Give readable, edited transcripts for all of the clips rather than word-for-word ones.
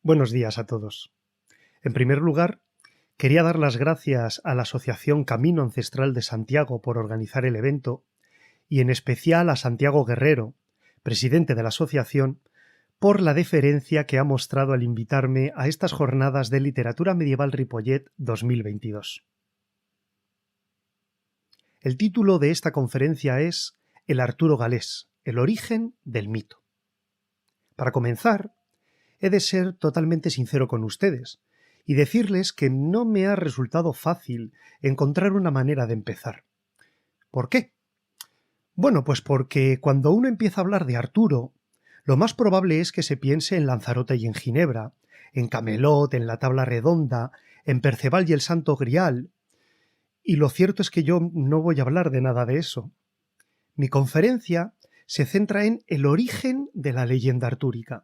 Buenos días a todos. En primer lugar, quería dar las gracias a la Asociación Camino Ancestral de Santiago por organizar el evento y en especial a Santiago Guerrero, presidente de la asociación, por la deferencia que ha mostrado al invitarme a estas jornadas de literatura medieval Ripollet 2022. El título de esta conferencia es El Arturo Galés, el origen del mito. Para comenzar, he de ser totalmente sincero con ustedes y decirles que no me ha resultado fácil encontrar una manera de empezar. ¿Por qué? Bueno, pues porque cuando uno empieza a hablar de Arturo, lo más probable es que se piense en Lanzarote y en Ginebra, en Camelot, en la Tabla Redonda, en Perceval y el Santo Grial, y lo cierto es que yo no voy a hablar de nada de eso. Mi conferencia se centra en el origen de la leyenda artúrica,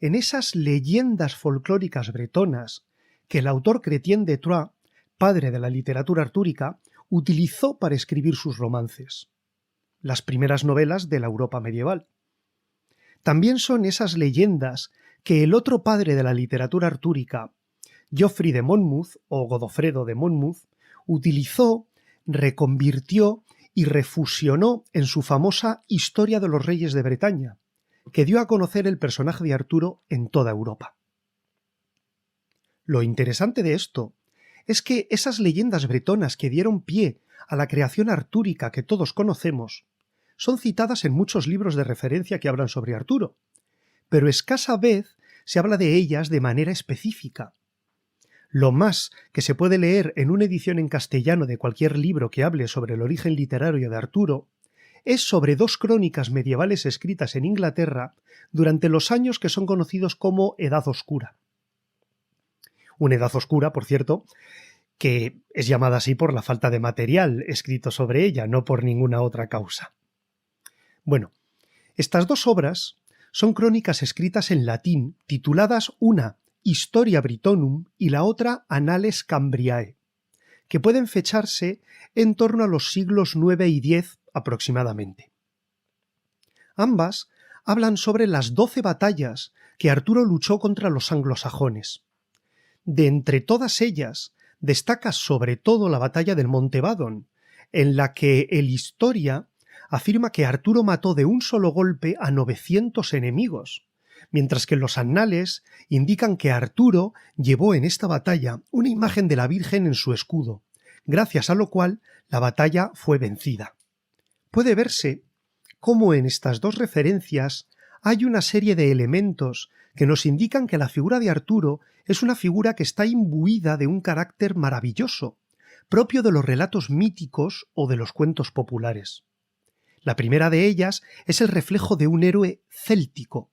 en esas leyendas folclóricas bretonas que el autor Chrétien de Troyes, padre de la literatura artúrica, utilizó para escribir sus romances, las primeras novelas de la Europa medieval. También son esas leyendas que el otro padre de la literatura artúrica, Geoffrey de Monmouth o Godofredo de Monmouth, utilizó, reconvirtió y refusionó en su famosa Historia de los Reyes de Bretaña, que dio a conocer el personaje de Arturo en toda Europa. Lo interesante de esto es que esas leyendas bretonas que dieron pie a la creación artúrica que todos conocemos son citadas en muchos libros de referencia que hablan sobre Arturo, pero escasa vez se habla de ellas de manera específica. Lo más que se puede leer en una edición en castellano de cualquier libro que hable sobre el origen literario de Arturo es sobre dos crónicas medievales escritas en Inglaterra durante los años que son conocidos como Edad Oscura. Una edad oscura, por cierto, que es llamada así por la falta de material escrito sobre ella, no por ninguna otra causa. Bueno, estas dos obras son crónicas escritas en latín, tituladas una Historia Britonum y la otra Annales Cambriae, que pueden fecharse en torno a los siglos IX y X aproximadamente. Ambas hablan sobre las 12 batallas que Arturo luchó contra los anglosajones. De entre todas ellas, destaca sobre todo la batalla del Monte Badon, en la que el Historia afirma que Arturo mató de un solo golpe a 900 enemigos, mientras que los Annales indican que Arturo llevó en esta batalla una imagen de la Virgen en su escudo, gracias a lo cual la batalla fue vencida. Puede verse cómo en estas dos referencias hay una serie de elementos que nos indican que la figura de Arturo es una figura que está imbuida de un carácter maravilloso, propio de los relatos míticos o de los cuentos populares. La primera de ellas es el reflejo de un héroe céltico.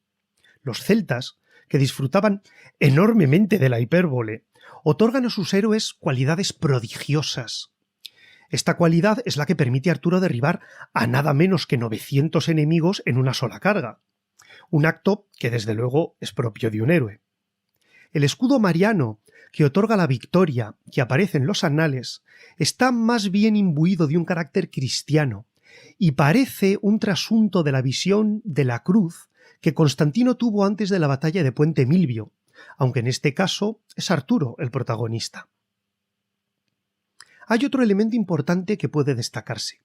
Los celtas, que disfrutaban enormemente de la hipérbole, otorgan a sus héroes cualidades prodigiosas. Esta cualidad es la que permite a Arturo derribar a nada menos que 900 enemigos en una sola carga, un acto que desde luego es propio de un héroe. El escudo mariano que otorga la victoria, que aparece en los Annales, está más bien imbuido de un carácter cristiano y parece un trasunto de la visión de la cruz que Constantino tuvo antes de la batalla de Puente Milvio, aunque en este caso es Arturo el protagonista. Hay otro elemento importante que puede destacarse.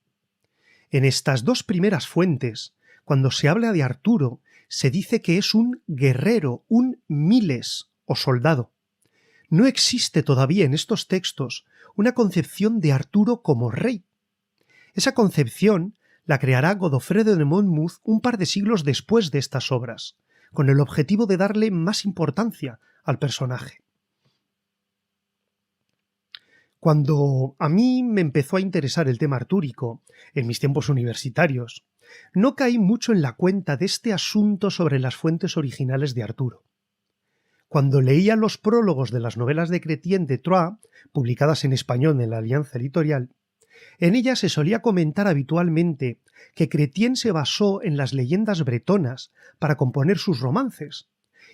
En estas dos primeras fuentes, cuando se habla de Arturo, se dice que es un guerrero, un miles o soldado. No existe todavía en estos textos una concepción de Arturo como rey. Esa concepción la creará Godofredo de Monmouth un par de siglos después de estas obras, con el objetivo de darle más importancia al personaje. Cuando a mí me empezó a interesar el tema artúrico, en mis tiempos universitarios, no caí mucho en la cuenta de este asunto sobre las fuentes originales de Arturo. Cuando leía los prólogos de las novelas de Chrétien de Troyes, publicadas en español en la Alianza Editorial, en ellas se solía comentar habitualmente que Chrétien se basó en las leyendas bretonas para componer sus romances,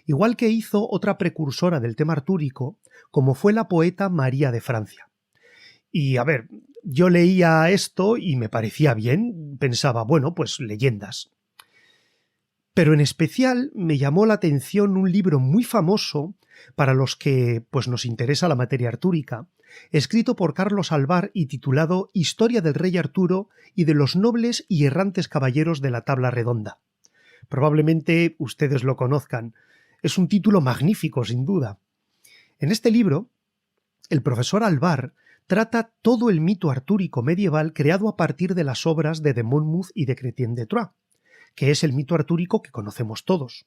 igual que hizo otra precursora del tema artúrico, como fue la poeta María de Francia. Y a ver, yo leía esto y me parecía bien, pensaba, bueno, pues leyendas. Pero en especial me llamó la atención un libro muy famoso para los que nos interesa la materia artúrica, escrito por Carlos Alvar y titulado Historia del rey Arturo y de los nobles y errantes caballeros de la tabla redonda. Probablemente ustedes lo conozcan. Es un título magnífico, sin duda. En este libro, el profesor Alvar trata todo el mito artúrico medieval creado a partir de las obras de Monmouth y de Chrétien de Troyes, que es el mito artúrico que conocemos todos.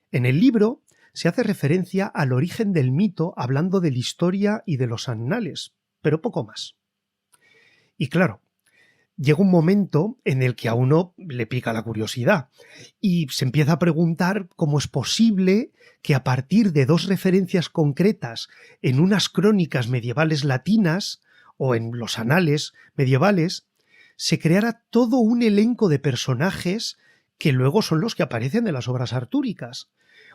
En el libro se hace referencia al origen del mito hablando de la historia y de los annales, pero poco más. Y claro, llega un momento en el que a uno le pica la curiosidad y se empieza a preguntar cómo es posible que a partir de dos referencias concretas en unas crónicas medievales latinas o en los anales medievales se creara todo un elenco de personajes que luego son los que aparecen en las obras artúricas.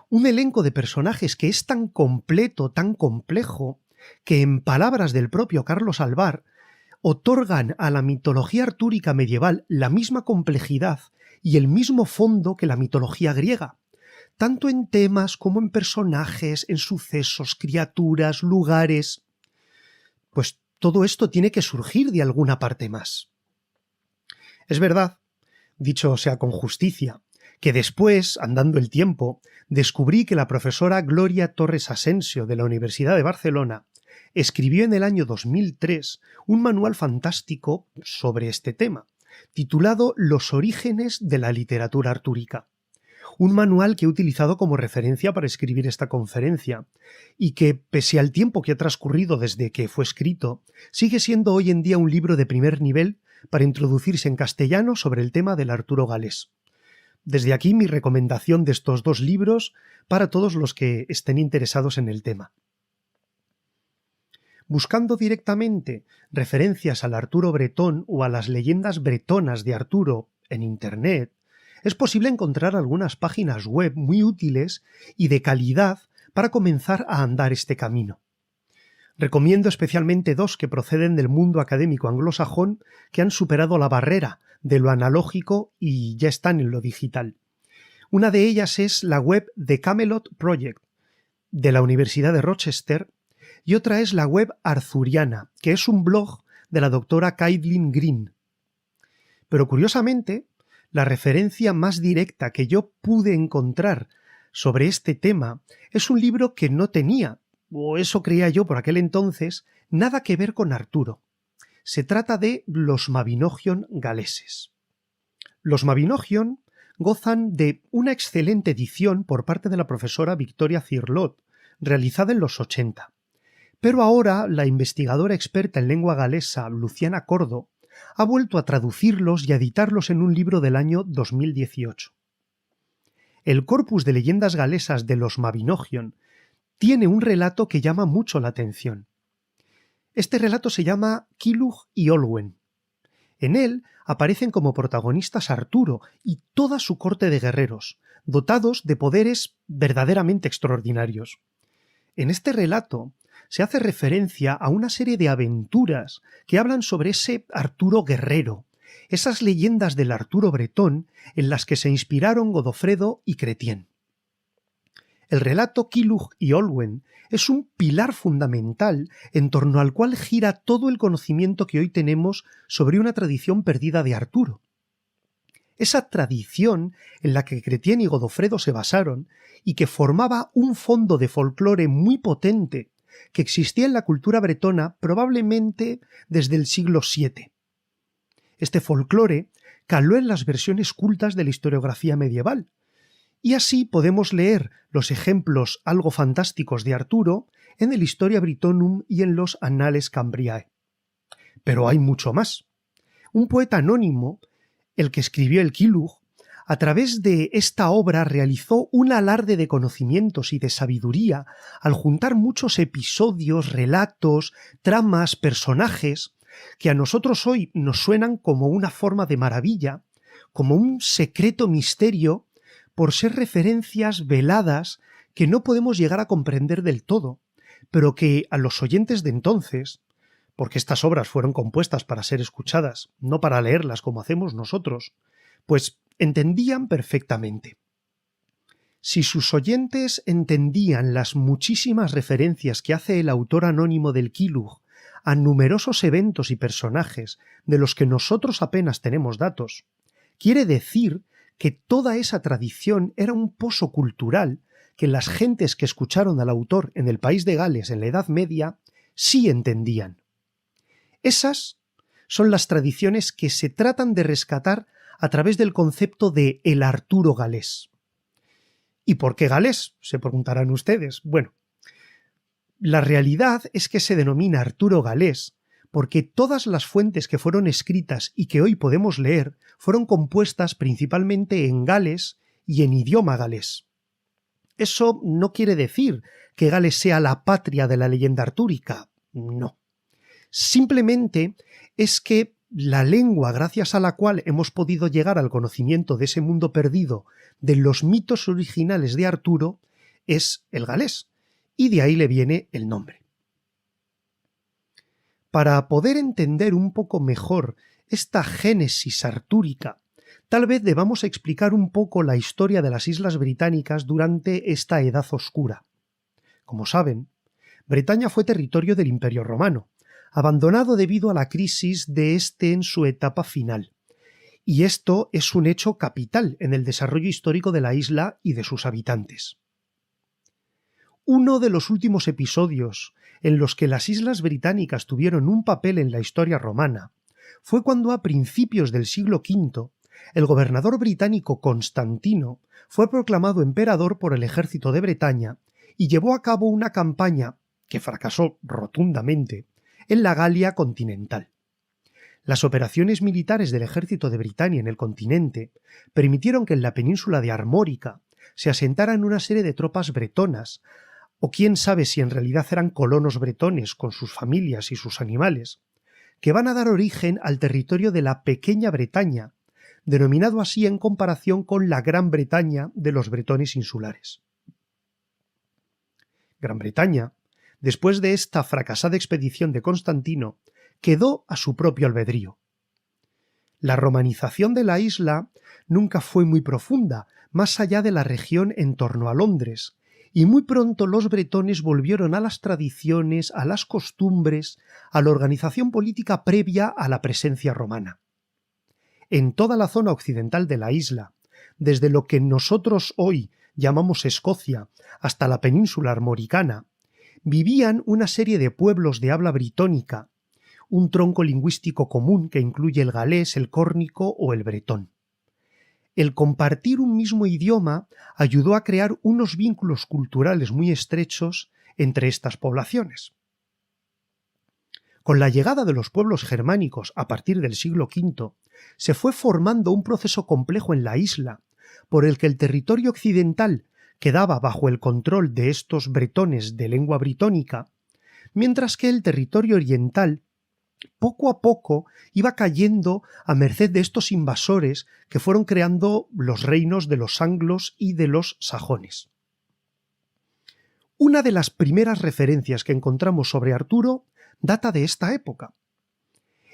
Un elenco de personajes que es tan completo, tan complejo, que en palabras del propio Carlos Alvar otorgan a la mitología artúrica medieval la misma complejidad y el mismo fondo que la mitología griega, tanto en temas como en personajes, en sucesos, criaturas, lugares. Pues todo esto tiene que surgir de alguna parte más. Es verdad, dicho sea con justicia, que después, andando el tiempo, descubrí que la profesora Gloria Torres Asensio de la Universidad de Barcelona escribió en el año 2003 un manual fantástico sobre este tema, titulado Los orígenes de la literatura artúrica. Un manual que he utilizado como referencia para escribir esta conferencia y que, pese al tiempo que ha transcurrido desde que fue escrito, sigue siendo hoy en día un libro de primer nivel para introducirse en castellano sobre el tema del Arturo galés. Desde aquí mi recomendación de estos dos libros para todos los que estén interesados en el tema. Buscando directamente referencias al Arturo bretón o a las leyendas bretonas de Arturo en Internet, es posible encontrar algunas páginas web muy útiles y de calidad para comenzar a andar este camino. Recomiendo especialmente dos que proceden del mundo académico anglosajón que han superado la barrera de lo analógico y ya están en lo digital. Una de ellas es la web The Camelot Project, de la Universidad de Rochester, y otra es la web Arthuriana, que es un blog de la doctora Caitlin Green. Pero curiosamente, la referencia más directa que yo pude encontrar sobre este tema es un libro que no tenía, o eso creía yo por aquel entonces, nada que ver con Arturo. Se trata de los Mabinogion galeses. Los Mabinogion gozan de una excelente edición por parte de la profesora Victoria Cirlot, realizada en los 80. Pero ahora la investigadora experta en lengua galesa Luciana Cordo ha vuelto a traducirlos y a editarlos en un libro del año 2018. El corpus de leyendas galesas de los Mabinogion tiene un relato que llama mucho la atención. Este relato se llama Kilhugh y Olwen. En él aparecen como protagonistas Arturo y toda su corte de guerreros, dotados de poderes verdaderamente extraordinarios. En este relato se hace referencia a una serie de aventuras que hablan sobre ese Arturo guerrero, esas leyendas del Arturo bretón en las que se inspiraron Godofredo y Chrétien. El relato Kilhugh y Olwen es un pilar fundamental en torno al cual gira todo el conocimiento que hoy tenemos sobre una tradición perdida de Arturo. Esa tradición en la que Chrétien y Godofredo se basaron y que formaba un fondo de folclore muy potente que existía en la cultura bretona probablemente desde el siglo VII. Este folclore caló en las versiones cultas de la historiografía medieval, y así podemos leer los ejemplos algo fantásticos de Arturo en el Historia Britonum y en los Annales Cambriae. Pero hay mucho más. Un poeta anónimo, el que escribió el Kilhugh, a través de esta obra realizó un alarde de conocimientos y de sabiduría al juntar muchos episodios, relatos, tramas, personajes que a nosotros hoy nos suenan como una forma de maravilla, como un secreto misterio por ser referencias veladas que no podemos llegar a comprender del todo, pero que a los oyentes de entonces, porque estas obras fueron compuestas para ser escuchadas, no para leerlas como hacemos nosotros, pues entendían perfectamente. Si sus oyentes entendían las muchísimas referencias que hace el autor anónimo del Kilugh a numerosos eventos y personajes de los que nosotros apenas tenemos datos, quiere decir que toda esa tradición era un pozo cultural que las gentes que escucharon al autor en el país de Gales en la Edad Media sí entendían. Esas son las tradiciones que se tratan de rescatar a través del concepto de el Arturo galés. ¿Y por qué galés?, se preguntarán ustedes. Bueno, la realidad es que se denomina Arturo galés porque todas las fuentes que fueron escritas y que hoy podemos leer fueron compuestas principalmente en Gales y en idioma galés. Eso no quiere decir que Gales sea la patria de la leyenda artúrica, no. Simplemente es que la lengua gracias a la cual hemos podido llegar al conocimiento de ese mundo perdido de los mitos originales de Arturo es el galés, y de ahí le viene el nombre. Para poder entender un poco mejor esta génesis artúrica, tal vez debamos explicar un poco la historia de las Islas Británicas durante esta Edad Oscura. Como saben, Bretaña fue territorio del Imperio Romano, abandonado debido a la crisis de este en su etapa final. Y esto es un hecho capital en el desarrollo histórico de la isla y de sus habitantes. Uno de los últimos episodios en los que las Islas Británicas tuvieron un papel en la historia romana fue cuando a principios del siglo V el gobernador británico Constantino fue proclamado emperador por el ejército de Bretaña y llevó a cabo una campaña que fracasó rotundamente en la Galia continental. Las operaciones militares del ejército de Britania en el continente permitieron que en la península de Armórica se asentaran una serie de tropas bretonas, o quién sabe si en realidad eran colonos bretones con sus familias y sus animales, que van a dar origen al territorio de la Pequeña Bretaña, denominado así en comparación con la Gran Bretaña de los bretones insulares. Gran Bretaña, después de esta fracasada expedición de Constantino, quedó a su propio albedrío. La romanización de la isla nunca fue muy profunda, más allá de la región en torno a Londres, y muy pronto los bretones volvieron a las tradiciones, a las costumbres, a la organización política previa a la presencia romana. En toda la zona occidental de la isla, desde lo que nosotros hoy llamamos Escocia hasta la península armoricana, vivían una serie de pueblos de habla britónica, un tronco lingüístico común que incluye el galés, el córnico o el bretón. El compartir un mismo idioma ayudó a crear unos vínculos culturales muy estrechos entre estas poblaciones. Con la llegada de los pueblos germánicos a partir del siglo V, se fue formando un proceso complejo en la isla, por el que el territorio occidental quedaba bajo el control de estos bretones de lengua britónica, mientras que el territorio oriental poco a poco iba cayendo a merced de estos invasores que fueron creando los reinos de los anglos y de los sajones. Una de las primeras referencias que encontramos sobre Arturo data de esta época.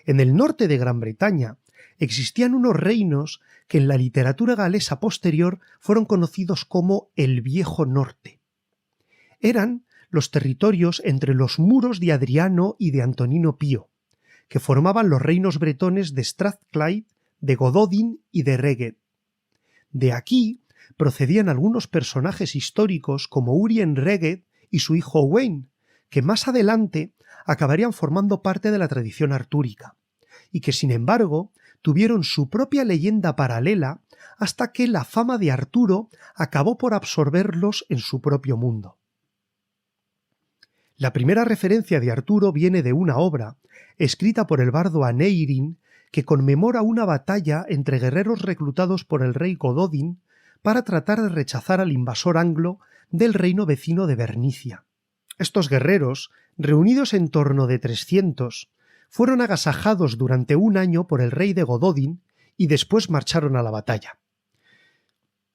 En el norte de Gran Bretaña existían unos reinos que en la literatura galesa posterior fueron conocidos como el Viejo Norte. Eran los territorios entre los muros de Adriano y de Antonino Pío, que formaban los reinos bretones de Strathclyde, de Gododin y de Reged. De aquí procedían algunos personajes históricos como Urien Reged y su hijo Owain, que más adelante acabarían formando parte de la tradición artúrica, y que sin embargo tuvieron su propia leyenda paralela hasta que la fama de Arturo acabó por absorberlos en su propio mundo. La primera referencia de Arturo viene de una obra, escrita por el bardo Aneirin, que conmemora una batalla entre guerreros reclutados por el rey Gododin para tratar de rechazar al invasor anglo del reino vecino de Bernicia. Estos guerreros, reunidos en torno de 300, fueron agasajados durante un año por el rey de Gododin y después marcharon a la batalla.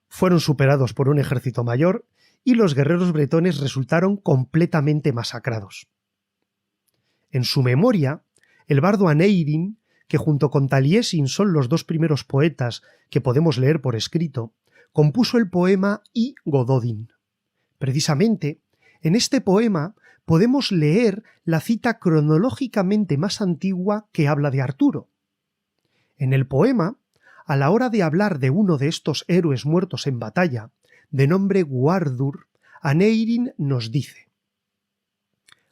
Fueron superados por un ejército mayor y los guerreros bretones resultaron completamente masacrados. En su memoria, el bardo Aneirin, que junto con Taliesin son los dos primeros poetas que podemos leer por escrito, compuso el poema I Gododin. Precisamente, en este poema podemos leer la cita cronológicamente más antigua que habla de Arturo. En el poema, a la hora de hablar de uno de estos héroes muertos en batalla, de nombre Guardur, Aneirin nos dice: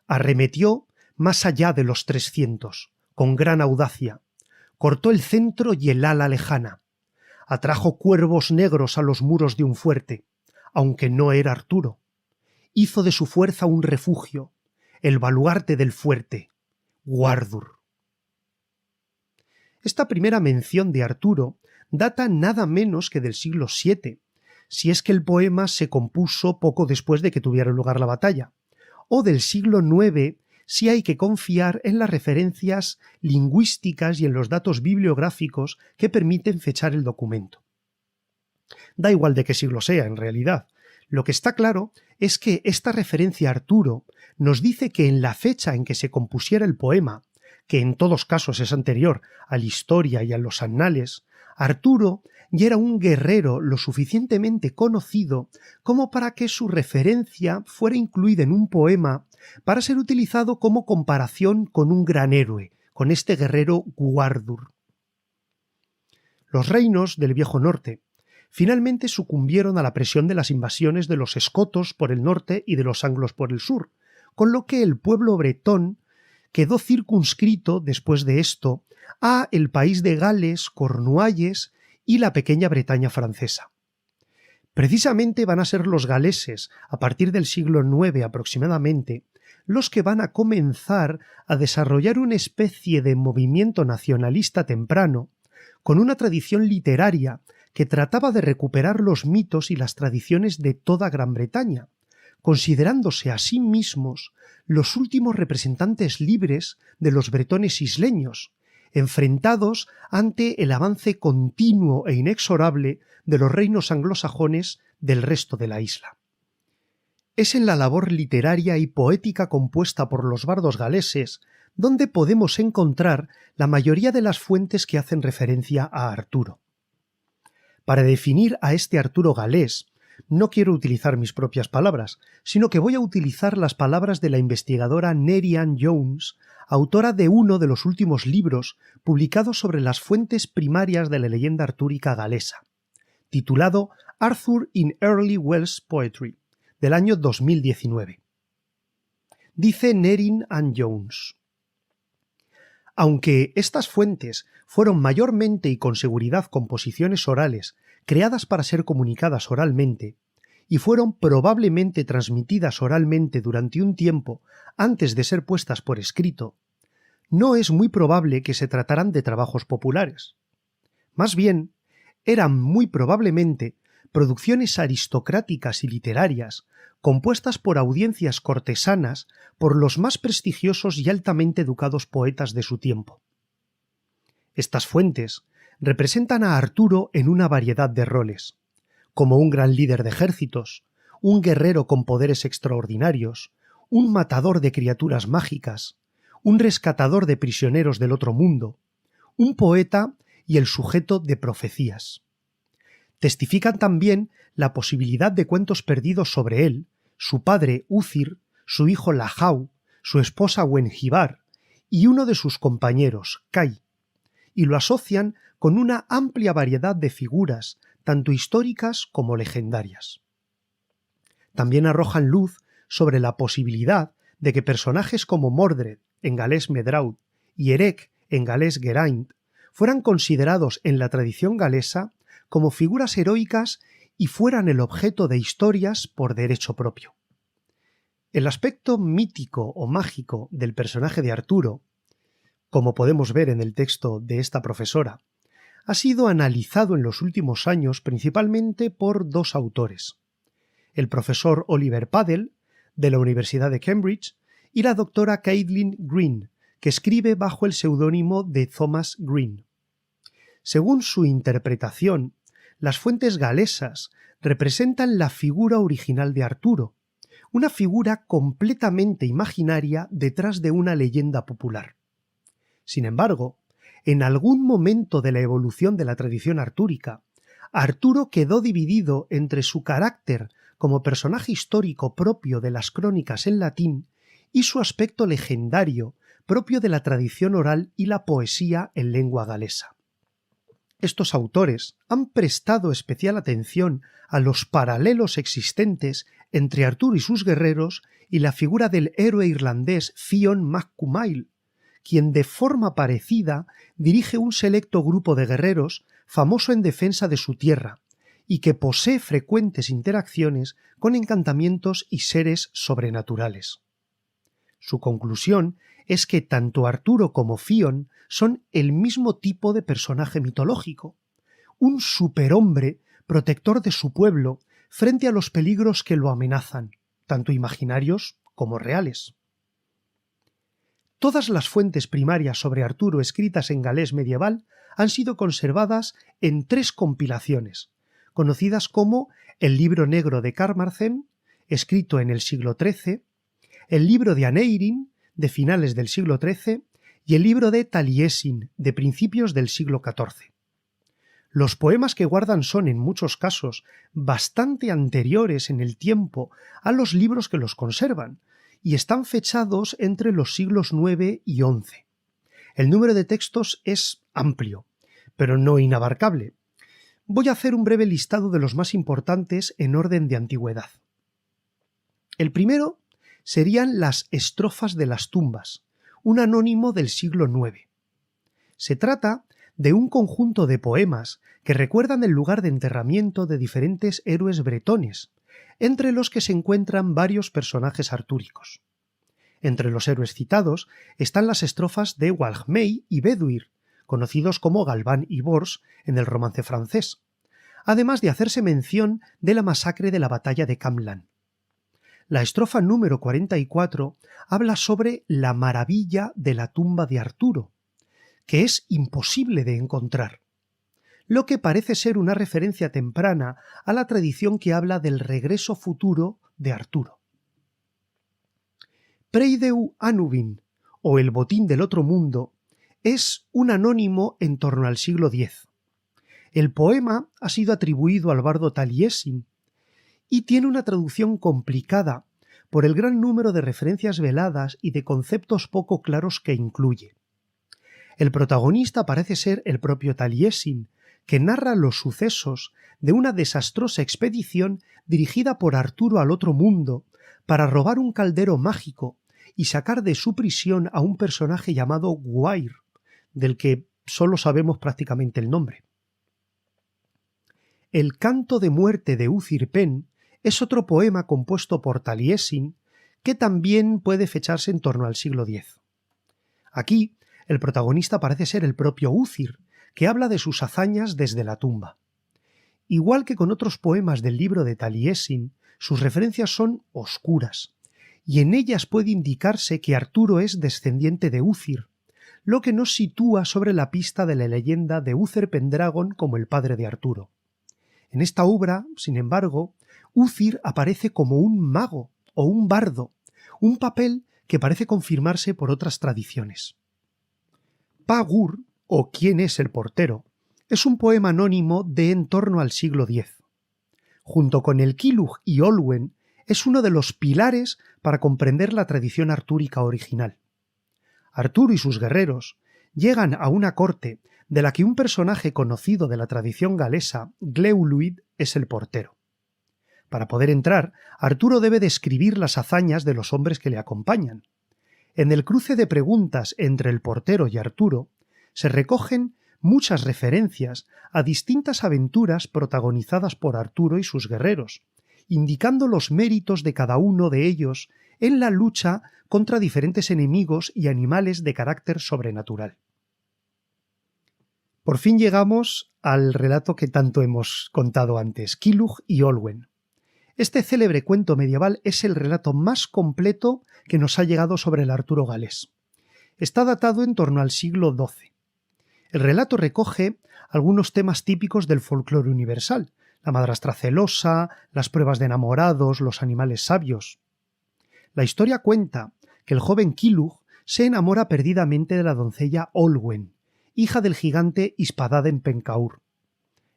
arremetió más allá de los 300, con gran audacia, cortó el centro y el ala lejana, atrajo cuervos negros a los muros de un fuerte, aunque no era Arturo, hizo de su fuerza un refugio, el baluarte del fuerte, Guardur. Esta primera mención de Arturo data nada menos que del siglo VII, si es que el poema se compuso poco después de que tuviera lugar la batalla, o del siglo IX si hay que confiar en las referencias lingüísticas y en los datos bibliográficos que permiten fechar el documento. Da igual de qué siglo sea, en realidad. Lo que está claro es que esta referencia a Arturo nos dice que en la fecha en que se compusiera el poema, que en todos casos es anterior a la historia y a los annales, Arturo ya era un guerrero lo suficientemente conocido como para que su referencia fuera incluida en un poema para ser utilizado como comparación con un gran héroe, con este guerrero Guardur. Los reinos del Viejo Norte finalmente sucumbieron a la presión de las invasiones de los escotos por el norte y de los anglos por el sur, con lo que el pueblo bretón quedó circunscrito después de esto a el país de Gales, Cornualles y la pequeña Bretaña francesa. Precisamente van a ser los galeses, a partir del siglo IX aproximadamente, los que van a comenzar a desarrollar una especie de movimiento nacionalista temprano, con una tradición literaria que trataba de recuperar los mitos y las tradiciones de toda Gran Bretaña, considerándose a sí mismos los últimos representantes libres de los bretones isleños, enfrentados ante el avance continuo e inexorable de los reinos anglosajones del resto de la isla. Es en la labor literaria y poética compuesta por los bardos galeses donde podemos encontrar la mayoría de las fuentes que hacen referencia a Arturo. Para definir a este Arturo galés, no quiero utilizar mis propias palabras, sino que voy a utilizar las palabras de la investigadora Neri Ann Jones, autora de uno de los últimos libros publicados sobre las fuentes primarias de la leyenda artúrica galesa, titulado Arthur in Early Welsh Poetry, del año 2019. Dice Neri Ann Jones: aunque estas fuentes fueron mayormente y con seguridad composiciones orales creadas para ser comunicadas oralmente, y fueron probablemente transmitidas oralmente durante un tiempo antes de ser puestas por escrito, no es muy probable que se trataran de trabajos populares. Más bien, eran muy probablemente producciones aristocráticas y literarias compuestas por audiencias cortesanas por los más prestigiosos y altamente educados poetas de su tiempo. Estas fuentes representan a Arturo en una variedad de roles, como un gran líder de ejércitos, un guerrero con poderes extraordinarios, un matador de criaturas mágicas, un rescatador de prisioneros del otro mundo, un poeta y el sujeto de profecías. Testifican también la posibilidad de cuentos perdidos sobre él, su padre Uthir, su hijo Lahau, su esposa Wengibar y uno de sus compañeros, Kai, y lo asocian con una amplia variedad de figuras, tanto históricas como legendarias. También arrojan luz sobre la posibilidad de que personajes como Mordred, en galés Medraud, y Erec, en galés Geraint, fueran considerados en la tradición galesa como figuras heroicas y fueran el objeto de historias por derecho propio. El aspecto mítico o mágico del personaje de Arturo, como podemos ver en el texto de esta profesora, ha sido analizado en los últimos años principalmente por dos autores: el profesor Oliver Paddell, de la Universidad de Cambridge, y la doctora Caitlin Green, que escribe bajo el seudónimo de Thomas Green. Según su interpretación, las fuentes galesas representan la figura original de Arturo, una figura completamente imaginaria detrás de una leyenda popular. Sin embargo, en algún momento de la evolución de la tradición artúrica, Arturo quedó dividido entre su carácter como personaje histórico propio de las crónicas en latín y su aspecto legendario propio de la tradición oral y la poesía en lengua galesa. Estos autores han prestado especial atención a los paralelos existentes entre Arturo y sus guerreros y la figura del héroe irlandés Fionn mac Cumaill, quien de forma parecida dirige un selecto grupo de guerreros famoso en defensa de su tierra y que posee frecuentes interacciones con encantamientos y seres sobrenaturales. Su conclusión es que tanto Arturo como Fionn son el mismo tipo de personaje mitológico, un superhombre protector de su pueblo frente a los peligros que lo amenazan, tanto imaginarios como reales. Todas las fuentes primarias sobre Arturo escritas en galés medieval han sido conservadas en 3 compilaciones, conocidas como el Libro Negro de Carmarthen, escrito en el siglo XIII, el Libro de Aneirin, de finales del siglo XIII, y el Libro de Taliesin, de principios del siglo XIV. Los poemas que guardan son, en muchos casos, bastante anteriores en el tiempo a los libros que los conservan, y están fechados entre los siglos IX y XI. El número de textos es amplio, pero no inabarcable. Voy a hacer un breve listado de los más importantes en orden de antigüedad. El primero serían las Estrofas de las tumbas, un anónimo del siglo IX. Se trata de un conjunto de poemas que recuerdan el lugar de enterramiento de diferentes héroes bretones, entre los que se encuentran varios personajes artúricos. Entre los héroes citados están las estrofas de Walhmey y Beduir, conocidos como Galván y Bors en el romance francés, además de hacerse mención de la masacre de la batalla de Camlan. La estrofa número 44 habla sobre la maravilla de la tumba de Arturo, que es imposible de encontrar, lo que parece ser una referencia temprana a la tradición que habla del regreso futuro de Arturo. Preideu Anubin, o el botín del otro mundo, es un anónimo en torno al siglo X. El poema ha sido atribuido al bardo Taliesin y tiene una traducción complicada por el gran número de referencias veladas y de conceptos poco claros que incluye. El protagonista parece ser el propio Taliesin, que narra los sucesos de una desastrosa expedición dirigida por Arturo al otro mundo para robar un caldero mágico y sacar de su prisión a un personaje llamado Gwair, del que solo sabemos prácticamente el nombre. El canto de muerte de Uthir Pen es otro poema compuesto por Taliesin que también puede fecharse en torno al siglo X. Aquí, el protagonista parece ser el propio Uthir, que habla de sus hazañas desde la tumba. Igual que con otros poemas del libro de Taliesin, sus referencias son oscuras, y en ellas puede indicarse que Arturo es descendiente de Uthir, lo que nos sitúa sobre la pista de la leyenda de Uther Pendragon como el padre de Arturo. En esta obra, sin embargo, Uthir aparece como un mago o un bardo, un papel que parece confirmarse por otras tradiciones. Pa-Gur, o ¿Quién es el portero?, es un poema anónimo de en torno al siglo X. Junto con el Kilugh y Olwen, es uno de los pilares para comprender la tradición artúrica original. Arturo y sus guerreros llegan a una corte de la que un personaje conocido de la tradición galesa, Glewlwyd, es el portero. Para poder entrar, Arturo debe describir las hazañas de los hombres que le acompañan. En el cruce de preguntas entre el portero y Arturo, se recogen muchas referencias a distintas aventuras protagonizadas por Arturo y sus guerreros, indicando los méritos de cada uno de ellos en la lucha contra diferentes enemigos y animales de carácter sobrenatural. Por fin llegamos al relato que tanto hemos contado antes, Kilugh y Olwen. Este célebre cuento medieval es el relato más completo que nos ha llegado sobre el Arturo galés. Está datado en torno al siglo XII. El relato recoge algunos temas típicos del folclore universal: la madrastra celosa, las pruebas de enamorados, los animales sabios. La historia cuenta que el joven Kilugh se enamora perdidamente de la doncella Olwen hija del gigante Ispadaden-Pencaur.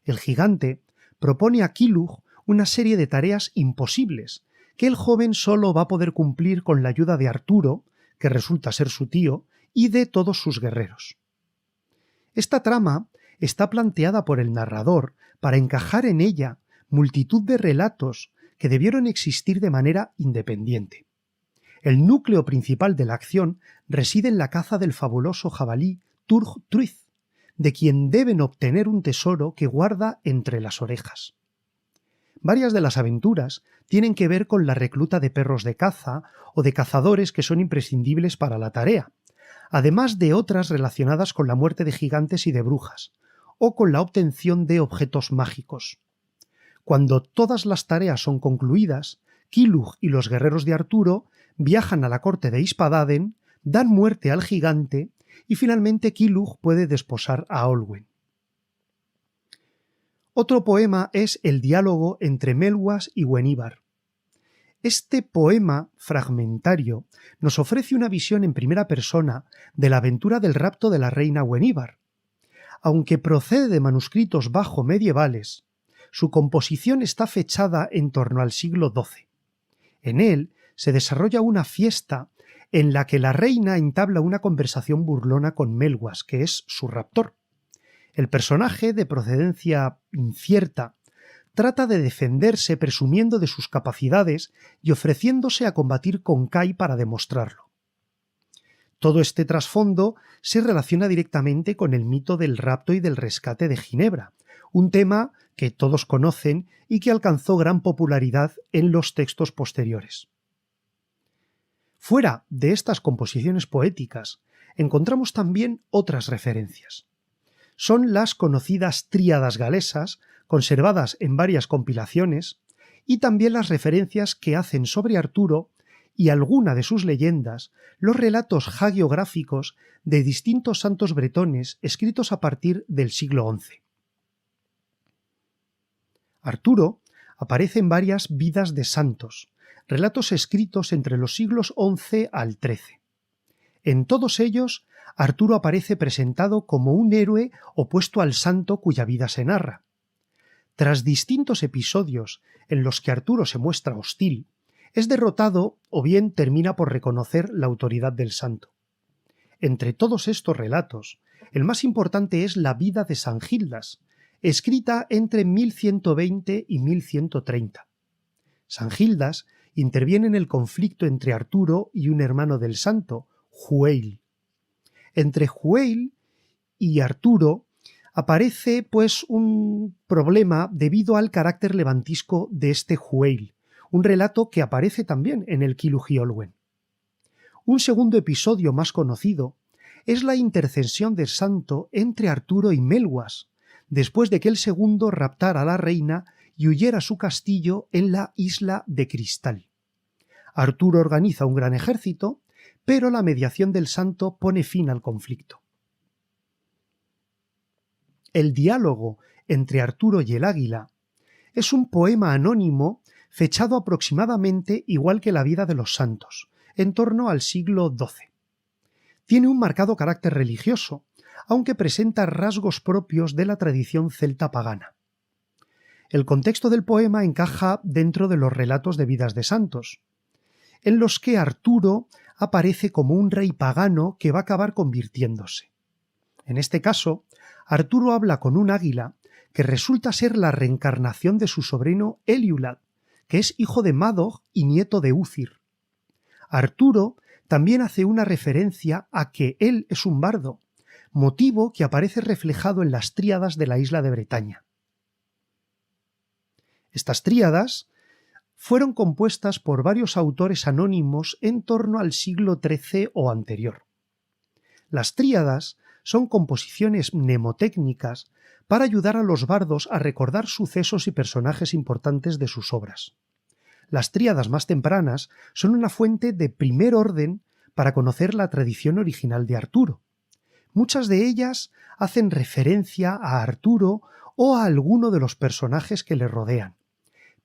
El gigante propone a Kilug una serie de tareas imposibles que el joven solo va a poder cumplir con la ayuda de Arturo, que resulta ser su tío, y de todos sus guerreros. Esta trama está planteada por el narrador para encajar en ella multitud de relatos que debieron existir de manera independiente. El núcleo principal de la acción reside en la caza del fabuloso jabalí Turg Truith, de quien deben obtener un tesoro que guarda entre las orejas. Varias de las aventuras tienen que ver con la recluta de perros de caza o de cazadores que son imprescindibles para la tarea, además de otras relacionadas con la muerte de gigantes y de brujas, o con la obtención de objetos mágicos. Cuando todas las tareas son concluidas, Kilug y los guerreros de Arturo viajan a la corte de Ispadaden, dan muerte al gigante y finalmente Kilug puede desposar a Olwen. Otro poema es el diálogo entre Melwas y Gwenybar. Este poema fragmentario nos ofrece una visión en primera persona de la aventura del rapto de la reina Gwenybar. Aunque procede de manuscritos bajo-medievales, su composición está fechada en torno al siglo XII. En él se desarrolla una fiesta en la que la reina entabla una conversación burlona con Melwas, que es su raptor. El personaje, de procedencia incierta, trata de defenderse presumiendo de sus capacidades y ofreciéndose a combatir con Kai para demostrarlo. Todo este trasfondo se relaciona directamente con el mito del rapto y del rescate de Ginebra, un tema que todos conocen y que alcanzó gran popularidad en los textos posteriores. Fuera de estas composiciones poéticas, encontramos también otras referencias. Son las conocidas tríadas galesas, conservadas en varias compilaciones, y también las referencias que hacen sobre Arturo y alguna de sus leyendas los relatos hagiográficos de distintos santos bretones escritos a partir del siglo XI. Arturo aparece en varias vidas de santos, relatos escritos entre los siglos XI al XIII. En todos ellos, Arturo aparece presentado como un héroe opuesto al santo cuya vida se narra. Tras distintos episodios en los que Arturo se muestra hostil, es derrotado o bien termina por reconocer la autoridad del santo. Entre todos estos relatos, el más importante es la vida de San Gildas, escrita entre 1120 y 1130. San Gildas interviene en el conflicto entre Arturo y un hermano del santo, Hwël. Entre Hwël y Arturo aparece pues un problema debido al carácter levantisco de este Hwël, un relato que aparece también en el Kilug y Olwen. Un segundo episodio más conocido es la intercesión del santo entre Arturo y Melwas, después de que el segundo raptara a la reina y huyera a su castillo en la isla de Cristal. Arturo organiza un gran ejército, pero la mediación del santo pone fin al conflicto. El diálogo entre Arturo y el águila es un poema anónimo fechado aproximadamente igual que la vida de los santos, en torno al siglo XII. Tiene un marcado carácter religioso, aunque presenta rasgos propios de la tradición celta pagana. El contexto del poema encaja dentro de los relatos de vidas de santos, en los que Arturo aparece como un rey pagano que va a acabar convirtiéndose. En este caso, Arturo habla con un águila que resulta ser la reencarnación de su sobrino Eliulad, que es hijo de Madog y nieto de Úcir. Arturo también hace una referencia a que él es un bardo, motivo que aparece reflejado en las tríadas de la isla de Bretaña. Estas tríadas fueron compuestas por varios autores anónimos en torno al siglo XIII o anterior. Las tríadas son composiciones mnemotécnicas para ayudar a los bardos a recordar sucesos y personajes importantes de sus obras. Las tríadas más tempranas son una fuente de primer orden para conocer la tradición original de Arturo. Muchas de ellas hacen referencia a Arturo o a alguno de los personajes que le rodean,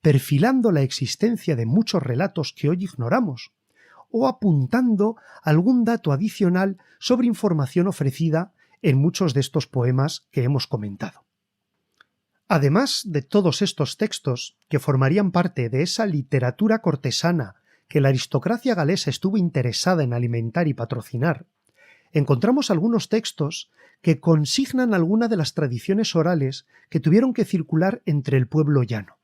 perfilando la existencia de muchos relatos que hoy ignoramos, o apuntando algún dato adicional sobre información ofrecida en muchos de estos poemas que hemos comentado. Además de todos estos textos, que formarían parte de esa literatura cortesana que la aristocracia galesa estuvo interesada en alimentar y patrocinar, encontramos algunos textos que consignan alguna de las tradiciones orales que tuvieron que circular entre el pueblo llano.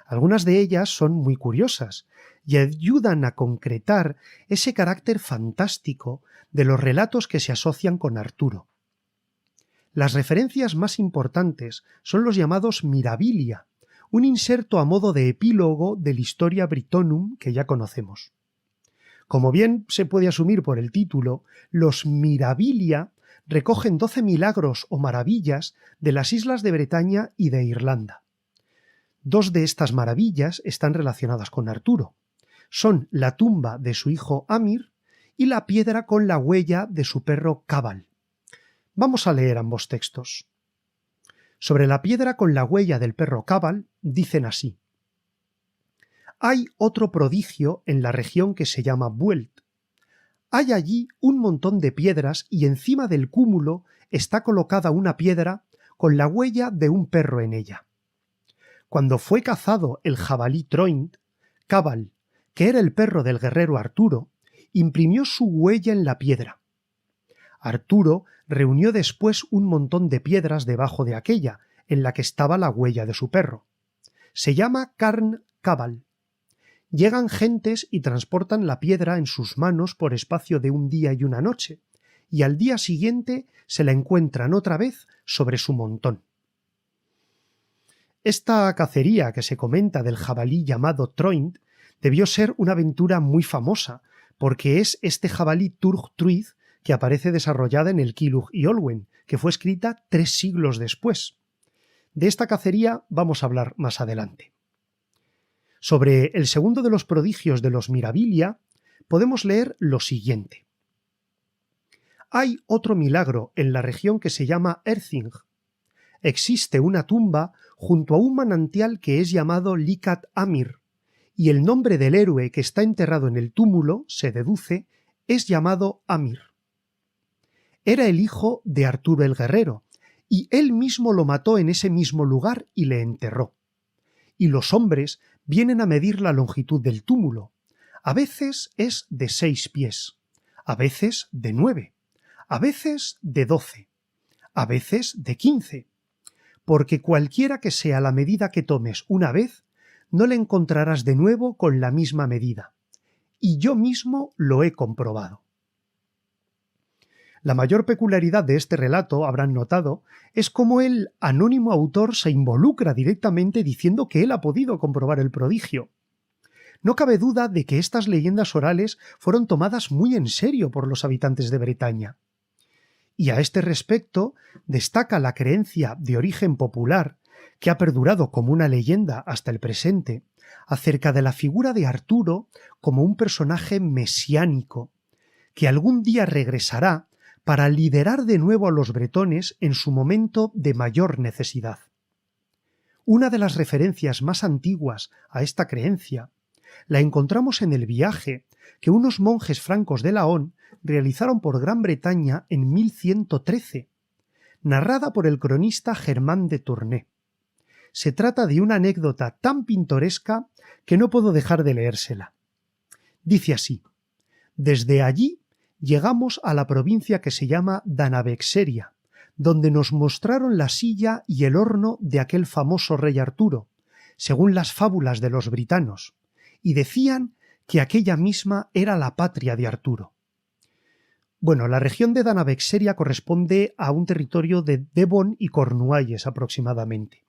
Algunas de ellas son muy curiosas y ayudan a concretar ese carácter fantástico de los relatos que se asocian con Arturo. Las referencias más importantes son los llamados Mirabilia, un inserto a modo de epílogo del Historia Britonum que ya conocemos. Como bien se puede asumir por el título, los Mirabilia recogen 12 milagros o maravillas de las islas de Bretaña y de Irlanda. Dos de estas maravillas están relacionadas con Arturo. Son la tumba de su hijo Amir y la piedra con la huella de su perro Cabal. Vamos a leer ambos textos. Sobre la piedra con la huella del perro Cabal dicen así: hay otro prodigio en la región que se llama Vuelt. Hay allí un montón de piedras y encima del cúmulo está colocada una piedra con la huella de un perro en ella. Cuando fue cazado el jabalí Troint, Cabal, que era el perro del guerrero Arturo, imprimió su huella en la piedra. Arturo reunió después un montón de piedras debajo de aquella, en la que estaba la huella de su perro. Se llama Carn Cabal. Llegan gentes y transportan la piedra en sus manos por espacio de un día y una noche, y al día siguiente se la encuentran otra vez sobre su montón. Esta cacería que se comenta del jabalí llamado Troint debió ser una aventura muy famosa, porque es este jabalí Turg Truith que aparece desarrollada en el Cilwch y Olwen, que fue escrita 3 siglos después. De esta cacería vamos a hablar más adelante. Sobre el segundo de los prodigios de los Mirabilia, podemos leer lo siguiente. Hay otro milagro en la región que se llama Erthing. Existe una tumba junto a un manantial que es llamado Licat Amir, y el nombre del héroe que está enterrado en el túmulo, se deduce, es llamado Amir. Era el hijo de Arturo el Guerrero, y él mismo lo mató en ese mismo lugar y le enterró. Y los hombres vienen a medir la longitud del túmulo. A veces es de 6 pies, a veces de 9, a veces de 12, a veces de 15, porque cualquiera que sea la medida que tomes una vez, no le encontrarás de nuevo con la misma medida. Y yo mismo lo he comprobado. La mayor peculiaridad de este relato, habrán notado, es cómo el anónimo autor se involucra directamente diciendo que él ha podido comprobar el prodigio. No cabe duda de que estas leyendas orales fueron tomadas muy en serio por los habitantes de Bretaña. Y a este respecto destaca la creencia de origen popular, que ha perdurado como una leyenda hasta el presente, acerca de la figura de Arturo como un personaje mesiánico, que algún día regresará para liderar de nuevo a los bretones en su momento de mayor necesidad. Una de las referencias más antiguas a esta creencia la encontramos en el viaje que unos monjes francos de Laon realizaron por Gran Bretaña en 1113, narrada por el cronista Germán de Tournai. Se trata de una anécdota tan pintoresca que no puedo dejar de leérsela. Dice así: desde allí llegamos a la provincia que se llama Danabexeria, donde nos mostraron la silla y el horno de aquel famoso rey Arturo, según las fábulas de los britanos, y decían que aquella misma era la patria de Arturo. Bueno, la región de Danabexeria corresponde a un territorio de Devon y Cornualles aproximadamente.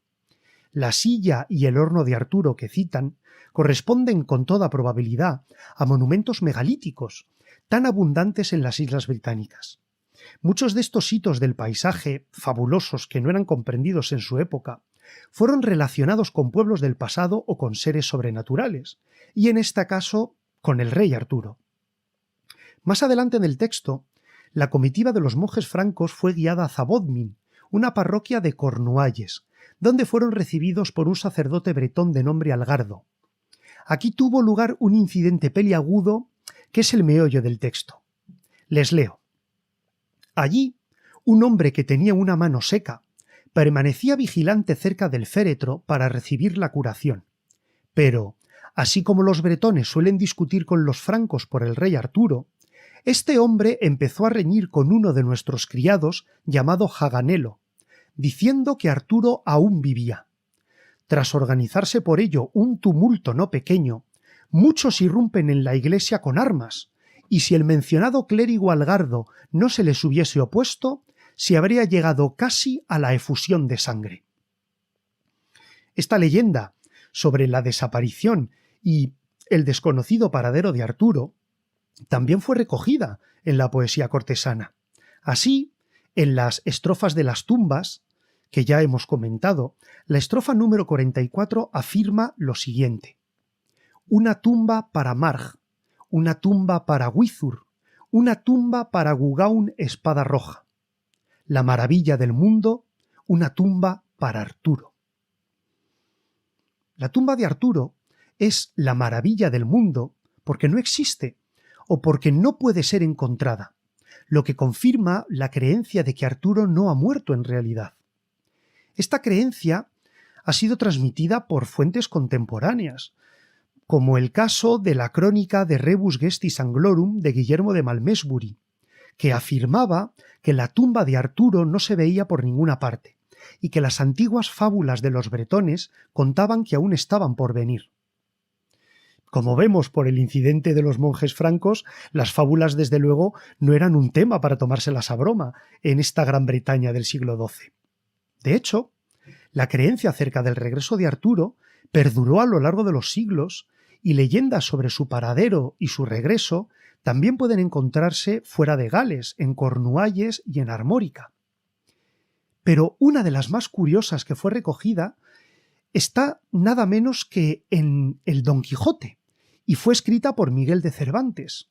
La silla y el horno de Arturo que citan corresponden con toda probabilidad a monumentos megalíticos, tan abundantes en las islas británicas. Muchos de estos hitos del paisaje, fabulosos que no eran comprendidos en su época, fueron relacionados con pueblos del pasado o con seres sobrenaturales, y en este caso con el rey Arturo. Más adelante en el texto, la comitiva de los monjes francos fue guiada a Zabodmin, una parroquia de Cornualles, donde fueron recibidos por un sacerdote bretón de nombre Algardo. Aquí tuvo lugar un incidente peliagudo que es el meollo del texto. Les leo. Allí, un hombre que tenía una mano seca permanecía vigilante cerca del féretro para recibir la curación. Pero, así como los bretones suelen discutir con los francos por el rey Arturo, este hombre empezó a reñir con uno de nuestros criados llamado Jaganelo, diciendo que Arturo aún vivía. Tras organizarse por ello un tumulto no pequeño, muchos irrumpen en la iglesia con armas, y si el mencionado clérigo Algardo no se les hubiese opuesto, se habría llegado casi a la efusión de sangre. Esta leyenda sobre la desaparición y el desconocido paradero de Arturo también fue recogida en la poesía cortesana. Así, en las estrofas de las tumbas, que ya hemos comentado, la estrofa número 44 afirma lo siguiente: una tumba para Marg, una tumba para Wizur, una tumba para Gugaun espada roja. La maravilla del mundo, una tumba para Arturo. La tumba de Arturo es la maravilla del mundo porque no existe o porque no puede ser encontrada, lo que confirma la creencia de que Arturo no ha muerto en realidad. Esta creencia ha sido transmitida por fuentes contemporáneas, como el caso de la crónica de Rebus Gestis Anglorum de Guillermo de Malmesbury, que afirmaba que la tumba de Arturo no se veía por ninguna parte y que las antiguas fábulas de los bretones contaban que aún estaban por venir. Como vemos por el incidente de los monjes francos, las fábulas desde luego no eran un tema para tomárselas a broma en esta Gran Bretaña del siglo XII. De hecho, la creencia acerca del regreso de Arturo perduró a lo largo de los siglos y leyendas sobre su paradero y su regreso también pueden encontrarse fuera de Gales, en Cornualles y en Armórica. Pero una de las más curiosas que fue recogida está nada menos que en el Don Quijote y fue escrita por Miguel de Cervantes.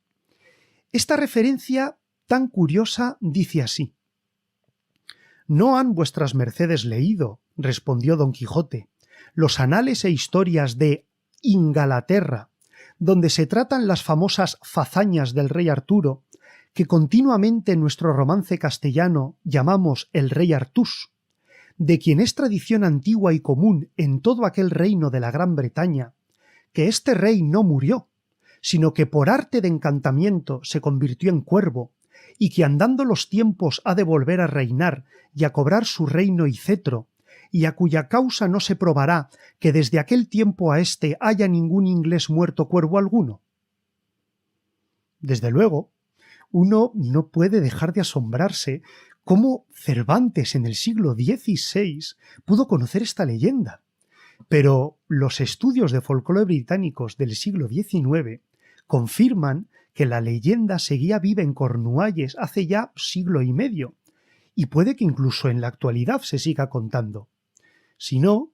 Esta referencia tan curiosa dice así: «No han vuestras mercedes leído», respondió Don Quijote, «los anales e historias de Ingalaterra, donde se tratan las famosas fazañas del rey Arturo, que continuamente en nuestro romance castellano llamamos el rey Artús, de quien es tradición antigua y común en todo aquel reino de la Gran Bretaña, que este rey no murió, sino que por arte de encantamiento se convirtió en cuervo, y que andando los tiempos ha de volver a reinar y a cobrar su reino y cetro, y a cuya causa no se probará que desde aquel tiempo a éste haya ningún inglés muerto cuervo alguno». Desde luego, uno no puede dejar de asombrarse cómo Cervantes en el siglo XVI pudo conocer esta leyenda. Pero los estudios de folclore británicos del siglo XIX confirman que la leyenda seguía viva en Cornualles hace ya siglo y medio, y puede que incluso en la actualidad se siga contando. Si no,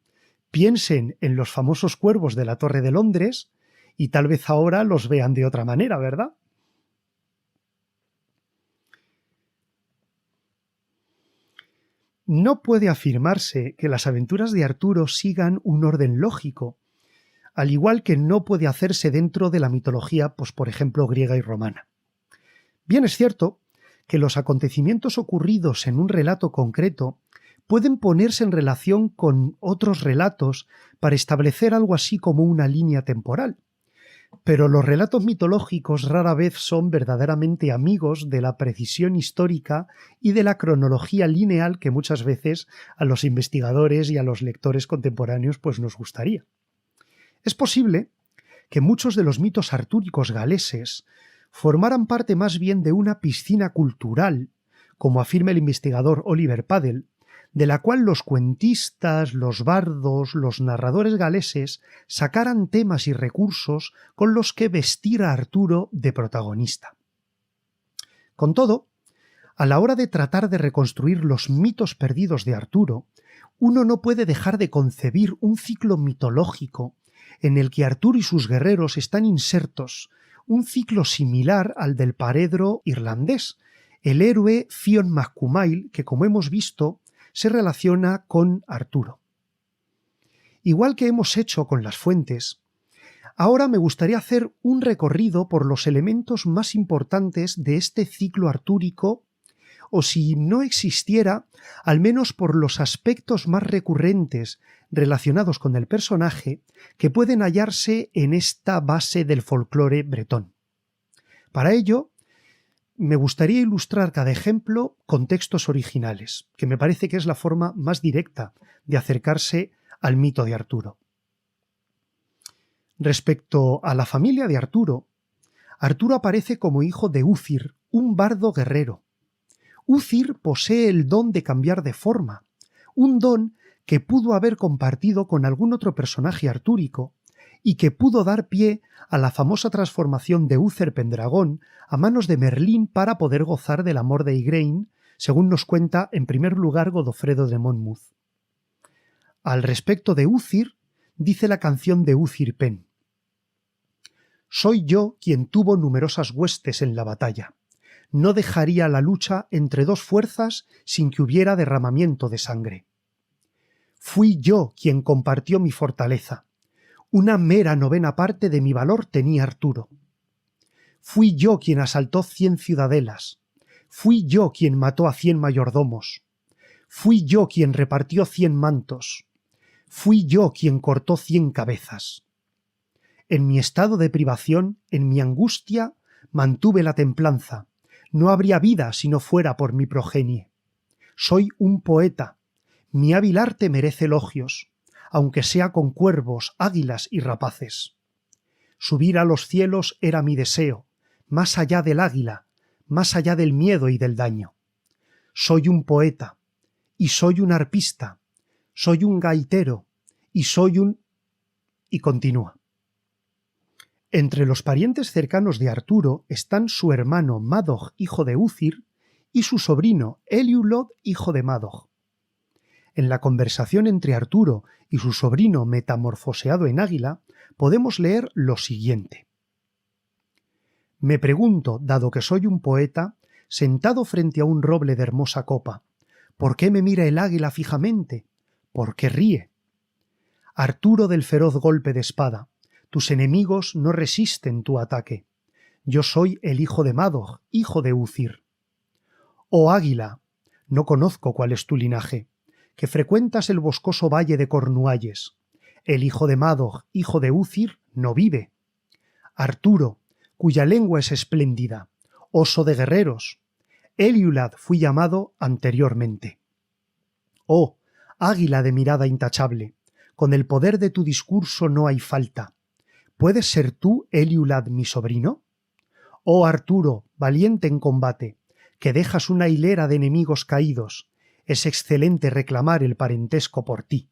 piensen en los famosos cuervos de la Torre de Londres y tal vez ahora los vean de otra manera, ¿verdad? No puede afirmarse que las aventuras de Arturo sigan un orden lógico, al igual que no puede hacerse dentro de la mitología, pues por ejemplo, griega y romana. Bien es cierto que los acontecimientos ocurridos en un relato concreto pueden ponerse en relación con otros relatos para establecer algo así como una línea temporal. Pero los relatos mitológicos rara vez son verdaderamente amigos de la precisión histórica y de la cronología lineal que muchas veces a los investigadores y a los lectores contemporáneos pues nos gustaría. Es posible que muchos de los mitos artúricos galeses formaran parte más bien de una piscina cultural, como afirma el investigador Oliver Paddell, de la cual los cuentistas, los bardos, los narradores galeses sacaran temas y recursos con los que vestir a Arturo de protagonista. Con todo, a la hora de tratar de reconstruir los mitos perdidos de Arturo, uno no puede dejar de concebir un ciclo mitológico en el que Arturo y sus guerreros están insertos, un ciclo similar al del paredro irlandés, el héroe Fionn Mac Cumaill, que como hemos visto se relaciona con Arturo. Igual que hemos hecho con las fuentes, ahora me gustaría hacer un recorrido por los elementos más importantes de este ciclo artúrico o si no existiera, al menos por los aspectos más recurrentes relacionados con el personaje que pueden hallarse en esta base del folclore bretón. Para ello, me gustaría ilustrar cada ejemplo con textos originales, que me parece que es la forma más directa de acercarse al mito de Arturo. Respecto a la familia de Arturo, Arturo aparece como hijo de Úcir, un bardo guerrero. Úcir posee el don de cambiar de forma, un don que pudo haber compartido con algún otro personaje artúrico y que pudo dar pie a la famosa transformación de Uther Pendragón a manos de Merlín para poder gozar del amor de Igraine, según nos cuenta en primer lugar Godofredo de Monmouth. Al respecto de Úcir, dice la canción de Úcir Pen: «Soy yo quien tuvo numerosas huestes en la batalla. No dejaría la lucha entre dos fuerzas sin que hubiera derramamiento de sangre. Fui yo quien compartió mi fortaleza. Una mera novena parte de mi valor tenía Arturo. Fui yo quien asaltó 100 ciudadelas. Fui yo quien mató a 100 mayordomos. Fui yo quien repartió 100 mantos. Fui yo quien cortó 100 cabezas. En mi estado de privación, en mi angustia, mantuve la templanza. No habría vida si no fuera por mi progenie. Soy un poeta. Mi hábil arte merece elogios, aunque sea con cuervos, águilas y rapaces. Subir a los cielos era mi deseo, más allá del águila, más allá del miedo y del daño. Soy un poeta, y soy un arpista, soy un gaitero, y soy un... Y continúa. Entre los parientes cercanos de Arturo están su hermano Madog, hijo de Úcir, y su sobrino Eliulod, hijo de Madog. En la conversación entre Arturo y su sobrino metamorfoseado en águila, podemos leer lo siguiente. Me pregunto, dado que soy un poeta, sentado frente a un roble de hermosa copa, ¿por qué me mira el águila fijamente? ¿Por qué ríe? Arturo del feroz golpe de espada, tus enemigos no resisten tu ataque. Yo soy el hijo de Madog, hijo de Úcir. Oh águila, no conozco cuál es tu linaje, que frecuentas el boscoso valle de Cornualles. El hijo de Madog, hijo de Úcir, no vive. Arturo, cuya lengua es espléndida, oso de guerreros. Eliulad fui llamado anteriormente. Oh, águila de mirada intachable, con el poder de tu discurso no hay falta. ¿Puedes ser tú, Eliulad, mi sobrino? Oh Arturo, valiente en combate, que dejas una hilera de enemigos caídos, es excelente reclamar el parentesco por ti.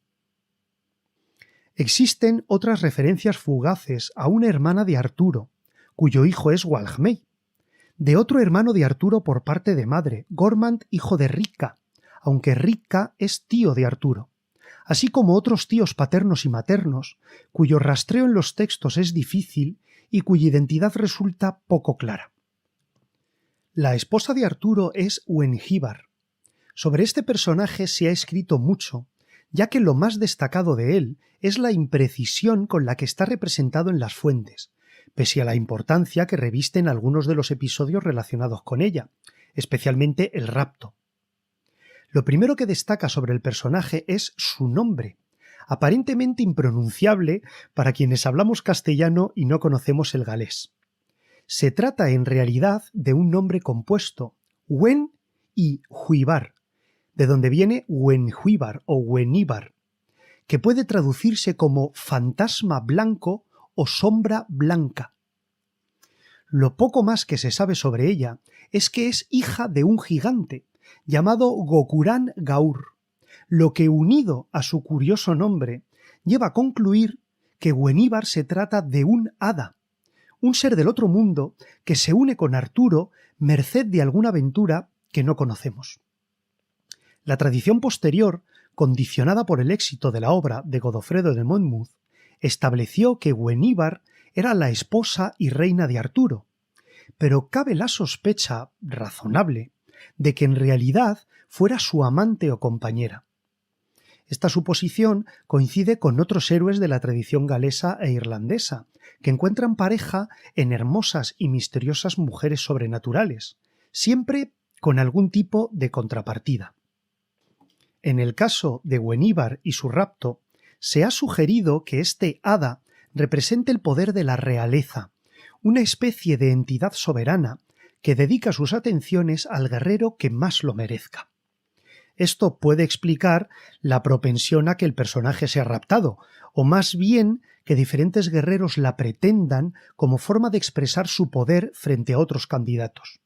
Existen otras referencias fugaces a una hermana de Arturo, cuyo hijo es Walhmey, de otro hermano de Arturo por parte de madre, Gormand, hijo de Ricca, aunque Ricca es tío de Arturo, así como otros tíos paternos y maternos, cuyo rastreo en los textos es difícil y cuya identidad resulta poco clara. La esposa de Arturo es Wenhíbar. Sobre este personaje se ha escrito mucho, ya que lo más destacado de él es la imprecisión con la que está representado en las fuentes, pese a la importancia que revisten algunos de los episodios relacionados con ella, especialmente el rapto. Lo primero que destaca sobre el personaje es su nombre, aparentemente impronunciable para quienes hablamos castellano y no conocemos el galés. Se trata en realidad de un nombre compuesto, Wen y Huibar, de donde viene Wenhíbar o Weníbar, que puede traducirse como fantasma blanco o sombra blanca. Lo poco más que se sabe sobre ella es que es hija de un gigante llamado Gokuran Gaur, lo que unido a su curioso nombre lleva a concluir que Weníbar se trata de un hada, un ser del otro mundo que se une con Arturo merced de alguna aventura que no conocemos. La tradición posterior, condicionada por el éxito de la obra de Godofredo de Monmouth, estableció que Weníbar era la esposa y reina de Arturo, pero cabe la sospecha razonable de que en realidad fuera su amante o compañera. Esta suposición coincide con otros héroes de la tradición galesa e irlandesa, que encuentran pareja en hermosas y misteriosas mujeres sobrenaturales, siempre con algún tipo de contrapartida. En el caso de Gwenívar y su rapto, se ha sugerido que este hada represente el poder de la realeza, una especie de entidad soberana que dedica sus atenciones al guerrero que más lo merezca. Esto puede explicar la propensión a que el personaje sea raptado, o más bien que diferentes guerreros la pretendan como forma de expresar su poder frente a otros candidatos.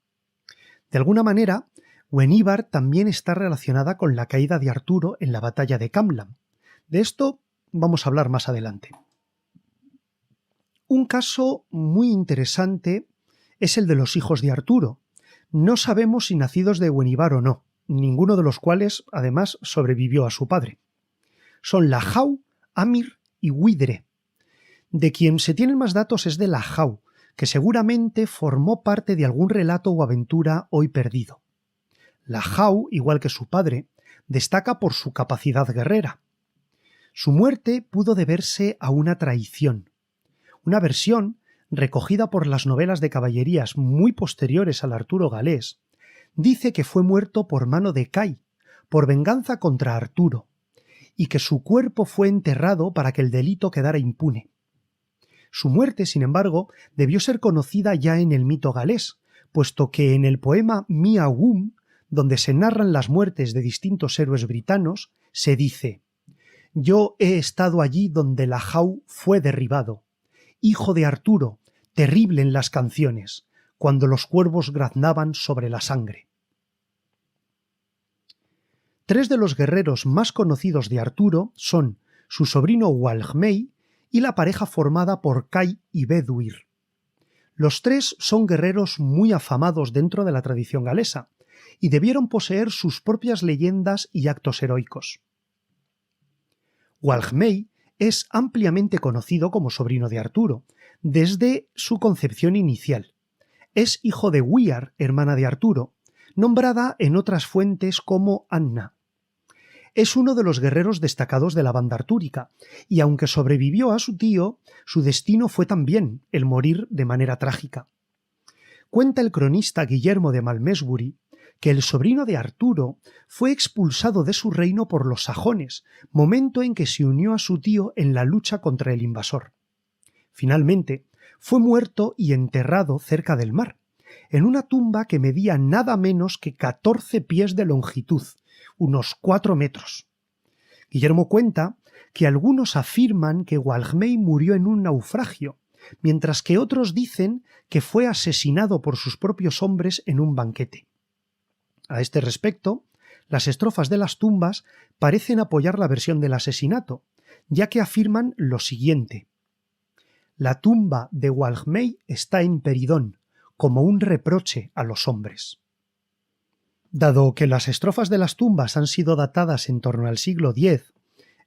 De alguna manera, Gwenívar también está relacionada con la caída de Arturo en la batalla de Camlan. De esto vamos a hablar más adelante. Un caso muy interesante es el de los hijos de Arturo. No sabemos si nacidos de Gwenívar o no, ninguno de los cuales, además, sobrevivió a su padre. Son Lajau, Amir y Widre. De quien se tienen más datos es de Lajau, que seguramente formó parte de algún relato o aventura hoy perdido. Lajau, igual que su padre, destaca por su capacidad guerrera. Su muerte pudo deberse a una traición. Una versión, recogida por las novelas de caballerías muy posteriores al Arturo galés, dice que fue muerto por mano de Cai, por venganza contra Arturo, y que su cuerpo fue enterrado para que el delito quedara impune. Su muerte, sin embargo, debió ser conocida ya en el mito galés, puesto que en el poema Miagum, donde se narran las muertes de distintos héroes britanos, se dice: «Yo he estado allí donde Lajau fue derribado, hijo de Arturo, terrible en las canciones, cuando los cuervos graznaban sobre la sangre». Tres de los guerreros más conocidos de Arturo son su sobrino Walhmey y la pareja formada por Cai y Beduir. Los tres son guerreros muy afamados dentro de la tradición galesa y debieron poseer sus propias leyendas y actos heroicos. Walhmey es ampliamente conocido como sobrino de Arturo, desde su concepción inicial. Es hijo de Gwyar, hermana de Arturo, nombrada en otras fuentes como Anna. Es uno de los guerreros destacados de la banda artúrica, y aunque sobrevivió a su tío, su destino fue también el morir de manera trágica. Cuenta el cronista Guillermo de Malmesbury que el sobrino de Arturo fue expulsado de su reino por los sajones, momento en que se unió a su tío en la lucha contra el invasor. Finalmente, fue muerto y enterrado cerca del mar, en una tumba que medía nada menos que 14 pies de longitud, unos 4 metros. Guillermo cuenta que algunos afirman que Walhmey murió en un naufragio, mientras que otros dicen que fue asesinado por sus propios hombres en un banquete. A este respecto, las estrofas de las tumbas parecen apoyar la versión del asesinato, ya que afirman lo siguiente: «La tumba de Walhmey está en Peridón, como un reproche a los hombres». Dado que las estrofas de las tumbas han sido datadas en torno al siglo X,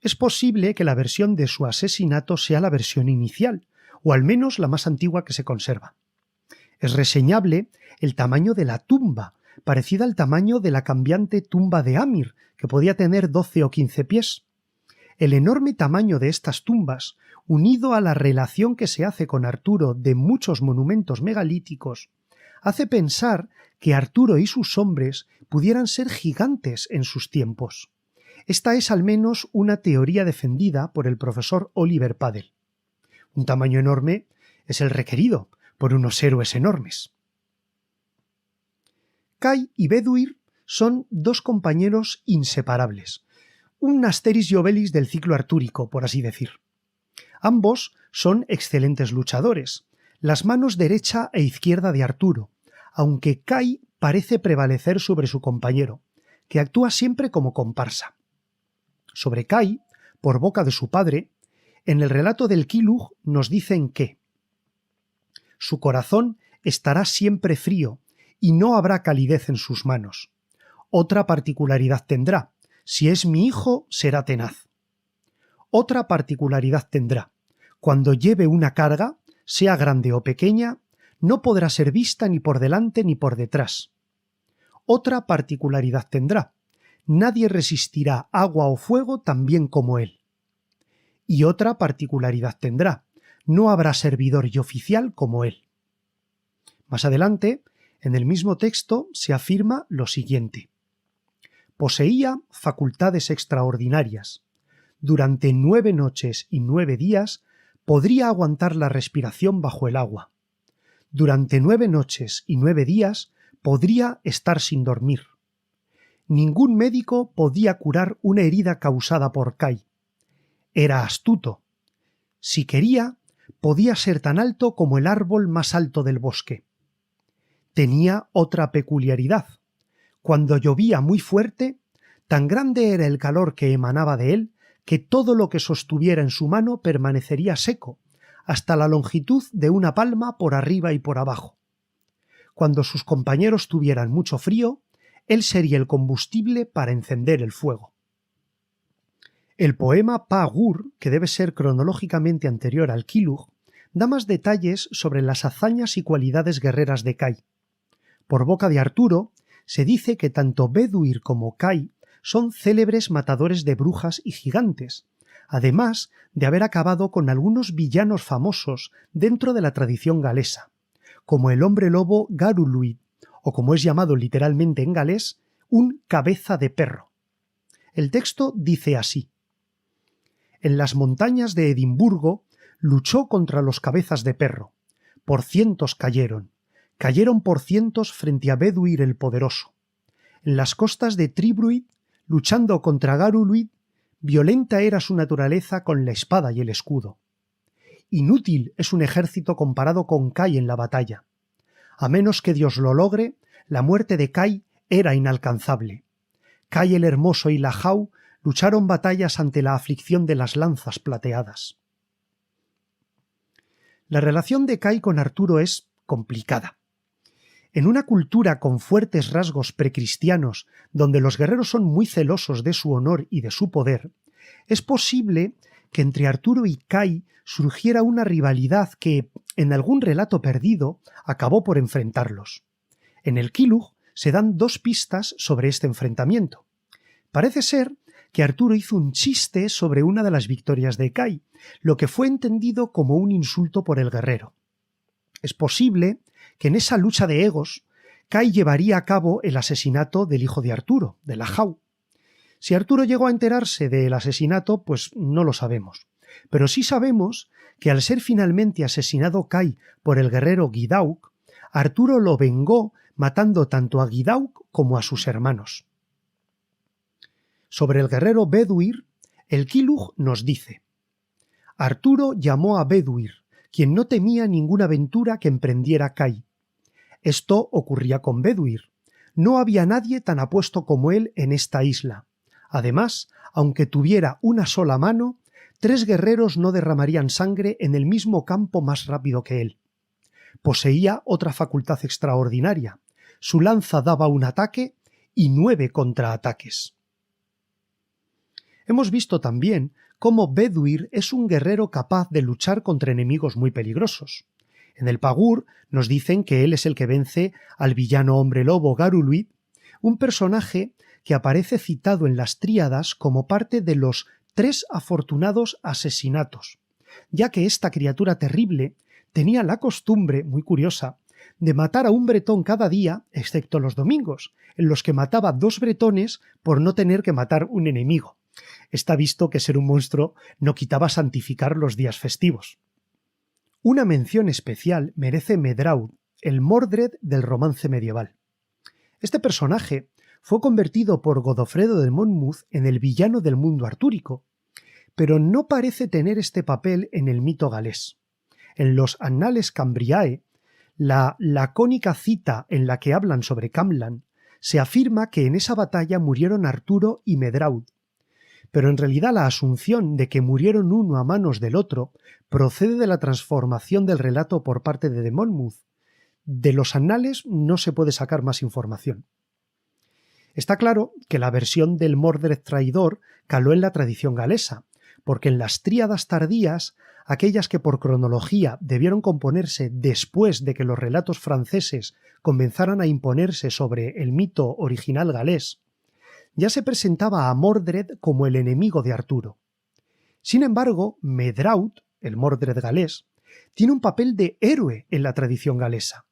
es posible que la versión de su asesinato sea la versión inicial, o al menos la más antigua que se conserva. Es reseñable el tamaño de la tumba, parecida al tamaño de la cambiante tumba de Amir, que podía tener 12 o 15 pies. El enorme tamaño de estas tumbas, unido a la relación que se hace con Arturo de muchos monumentos megalíticos, hace pensar que Arturo y sus hombres pudieran ser gigantes en sus tiempos. Esta es al menos una teoría defendida por el profesor Oliver Padel. Un tamaño enorme es el requerido por unos héroes enormes. Cai y Beduir son dos compañeros inseparables, un Asterix y Obelix del ciclo artúrico, por así decir. Ambos son excelentes luchadores, las manos derecha e izquierda de Arturo, aunque Cai parece prevalecer sobre su compañero, que actúa siempre como comparsa. Sobre Cai, por boca de su padre, en el relato del Kilug nos dicen que su corazón estará siempre frío y no habrá calidez en sus manos. Otra particularidad tendrá: si es mi hijo, será tenaz. Otra particularidad tendrá: cuando lleve una carga, sea grande o pequeña, no podrá ser vista ni por delante ni por detrás. Otra particularidad tendrá: nadie resistirá agua o fuego tan bien como él. Y otra particularidad tendrá: no habrá servidor y oficial como él. Más adelante, En el mismo texto se afirma lo siguiente: poseía facultades extraordinarias. Durante 9 noches y 9 días podría aguantar la respiración bajo el agua. Durante 9 noches y 9 días podría estar sin dormir. Ningún médico podía curar una herida causada por Kai. Era astuto. Si quería, podía ser tan alto como el árbol más alto del bosque. Tenía otra peculiaridad. Cuando llovía muy fuerte, tan grande era el calor que emanaba de él que todo lo que sostuviera en su mano permanecería seco, hasta la longitud de una palma por arriba y por abajo. Cuando sus compañeros tuvieran mucho frío, él sería el combustible para encender el fuego. El poema Pa Gur, que debe ser cronológicamente anterior al Kilug, da más detalles sobre las hazañas y cualidades guerreras de Kai. Por boca de Arturo, se dice que tanto Beduir como Kai son célebres matadores de brujas y gigantes, además de haber acabado con algunos villanos famosos dentro de la tradición galesa, como el hombre lobo Garuluid, o como es llamado literalmente en galés, un cabeza de perro. El texto dice así: en las montañas de Edimburgo luchó contra los cabezas de perro. Por cientos cayeron por cientos frente a Beduir el poderoso. En las costas de Tribruid, luchando contra Garuluid, violenta era su naturaleza con la espada y el escudo. Inútil es un ejército comparado con Kai en la batalla. A menos que Dios lo logre, la muerte de Kai era inalcanzable. Kai el Hermoso y Lahau lucharon batallas ante la aflicción de las lanzas plateadas. La relación de Kai con Arturo es complicada. En una cultura con fuertes rasgos precristianos, donde los guerreros son muy celosos de su honor y de su poder, es posible que entre Arturo y Kai surgiera una rivalidad que, en algún relato perdido, acabó por enfrentarlos. En el Kilug se dan 2 pistas sobre este enfrentamiento. Parece ser que Arturo hizo un chiste sobre una de las victorias de Kai, lo que fue entendido como un insulto por el guerrero. Es posible que en esa lucha de egos, Kai llevaría a cabo el asesinato del hijo de Arturo, de Lahau. Si Arturo llegó a enterarse del asesinato, pues no lo sabemos. Pero sí sabemos que al ser finalmente asesinado Kai por el guerrero Gidauk, Arturo lo vengó matando tanto a Gidauk como a sus hermanos. Sobre el guerrero Beduir, el Kilug nos dice: Arturo llamó a Beduir, quien no temía ninguna aventura que emprendiera Kai. Esto ocurría con Beduir. No había nadie tan apuesto como él en esta isla. Además, aunque tuviera una sola mano, 3 guerreros no derramarían sangre en el mismo campo más rápido que él. Poseía otra facultad extraordinaria. Su lanza daba un ataque y 9 contraataques. Hemos visto también cómo Beduir es un guerrero capaz de luchar contra enemigos muy peligrosos. En el Pa Gur nos dicen que él es el que vence al villano hombre lobo Garuluid, un personaje que aparece citado en las Tríadas como parte de los 3 afortunados asesinatos, ya que esta criatura terrible tenía la costumbre, muy curiosa, de matar a un bretón cada día, excepto los domingos, en los que mataba 2 bretones por no tener que matar un enemigo. Está visto que ser un monstruo no quitaba santificar los días festivos. Una mención especial merece Medrawd, el Mordred del romance medieval. Este personaje fue convertido por Godofredo de Monmouth en el villano del mundo artúrico, pero no parece tener este papel en el mito galés. En los Annales Cambriae, la lacónica cita en la que hablan sobre Camlan, se afirma que en esa batalla murieron Arturo y Medrawd, pero en realidad la asunción de que murieron uno a manos del otro procede de la transformación del relato por parte de Monmouth. De los Annales no se puede sacar más información. Está claro que la versión del Mordred traidor caló en la tradición galesa, porque en las Tríadas tardías, aquellas que por cronología debieron componerse después de que los relatos franceses comenzaran a imponerse sobre el mito original galés, ya se presentaba a Mordred como el enemigo de Arturo. Sin embargo, Medrawd, el Mordred galés, tiene un papel de héroe en la tradición galesa.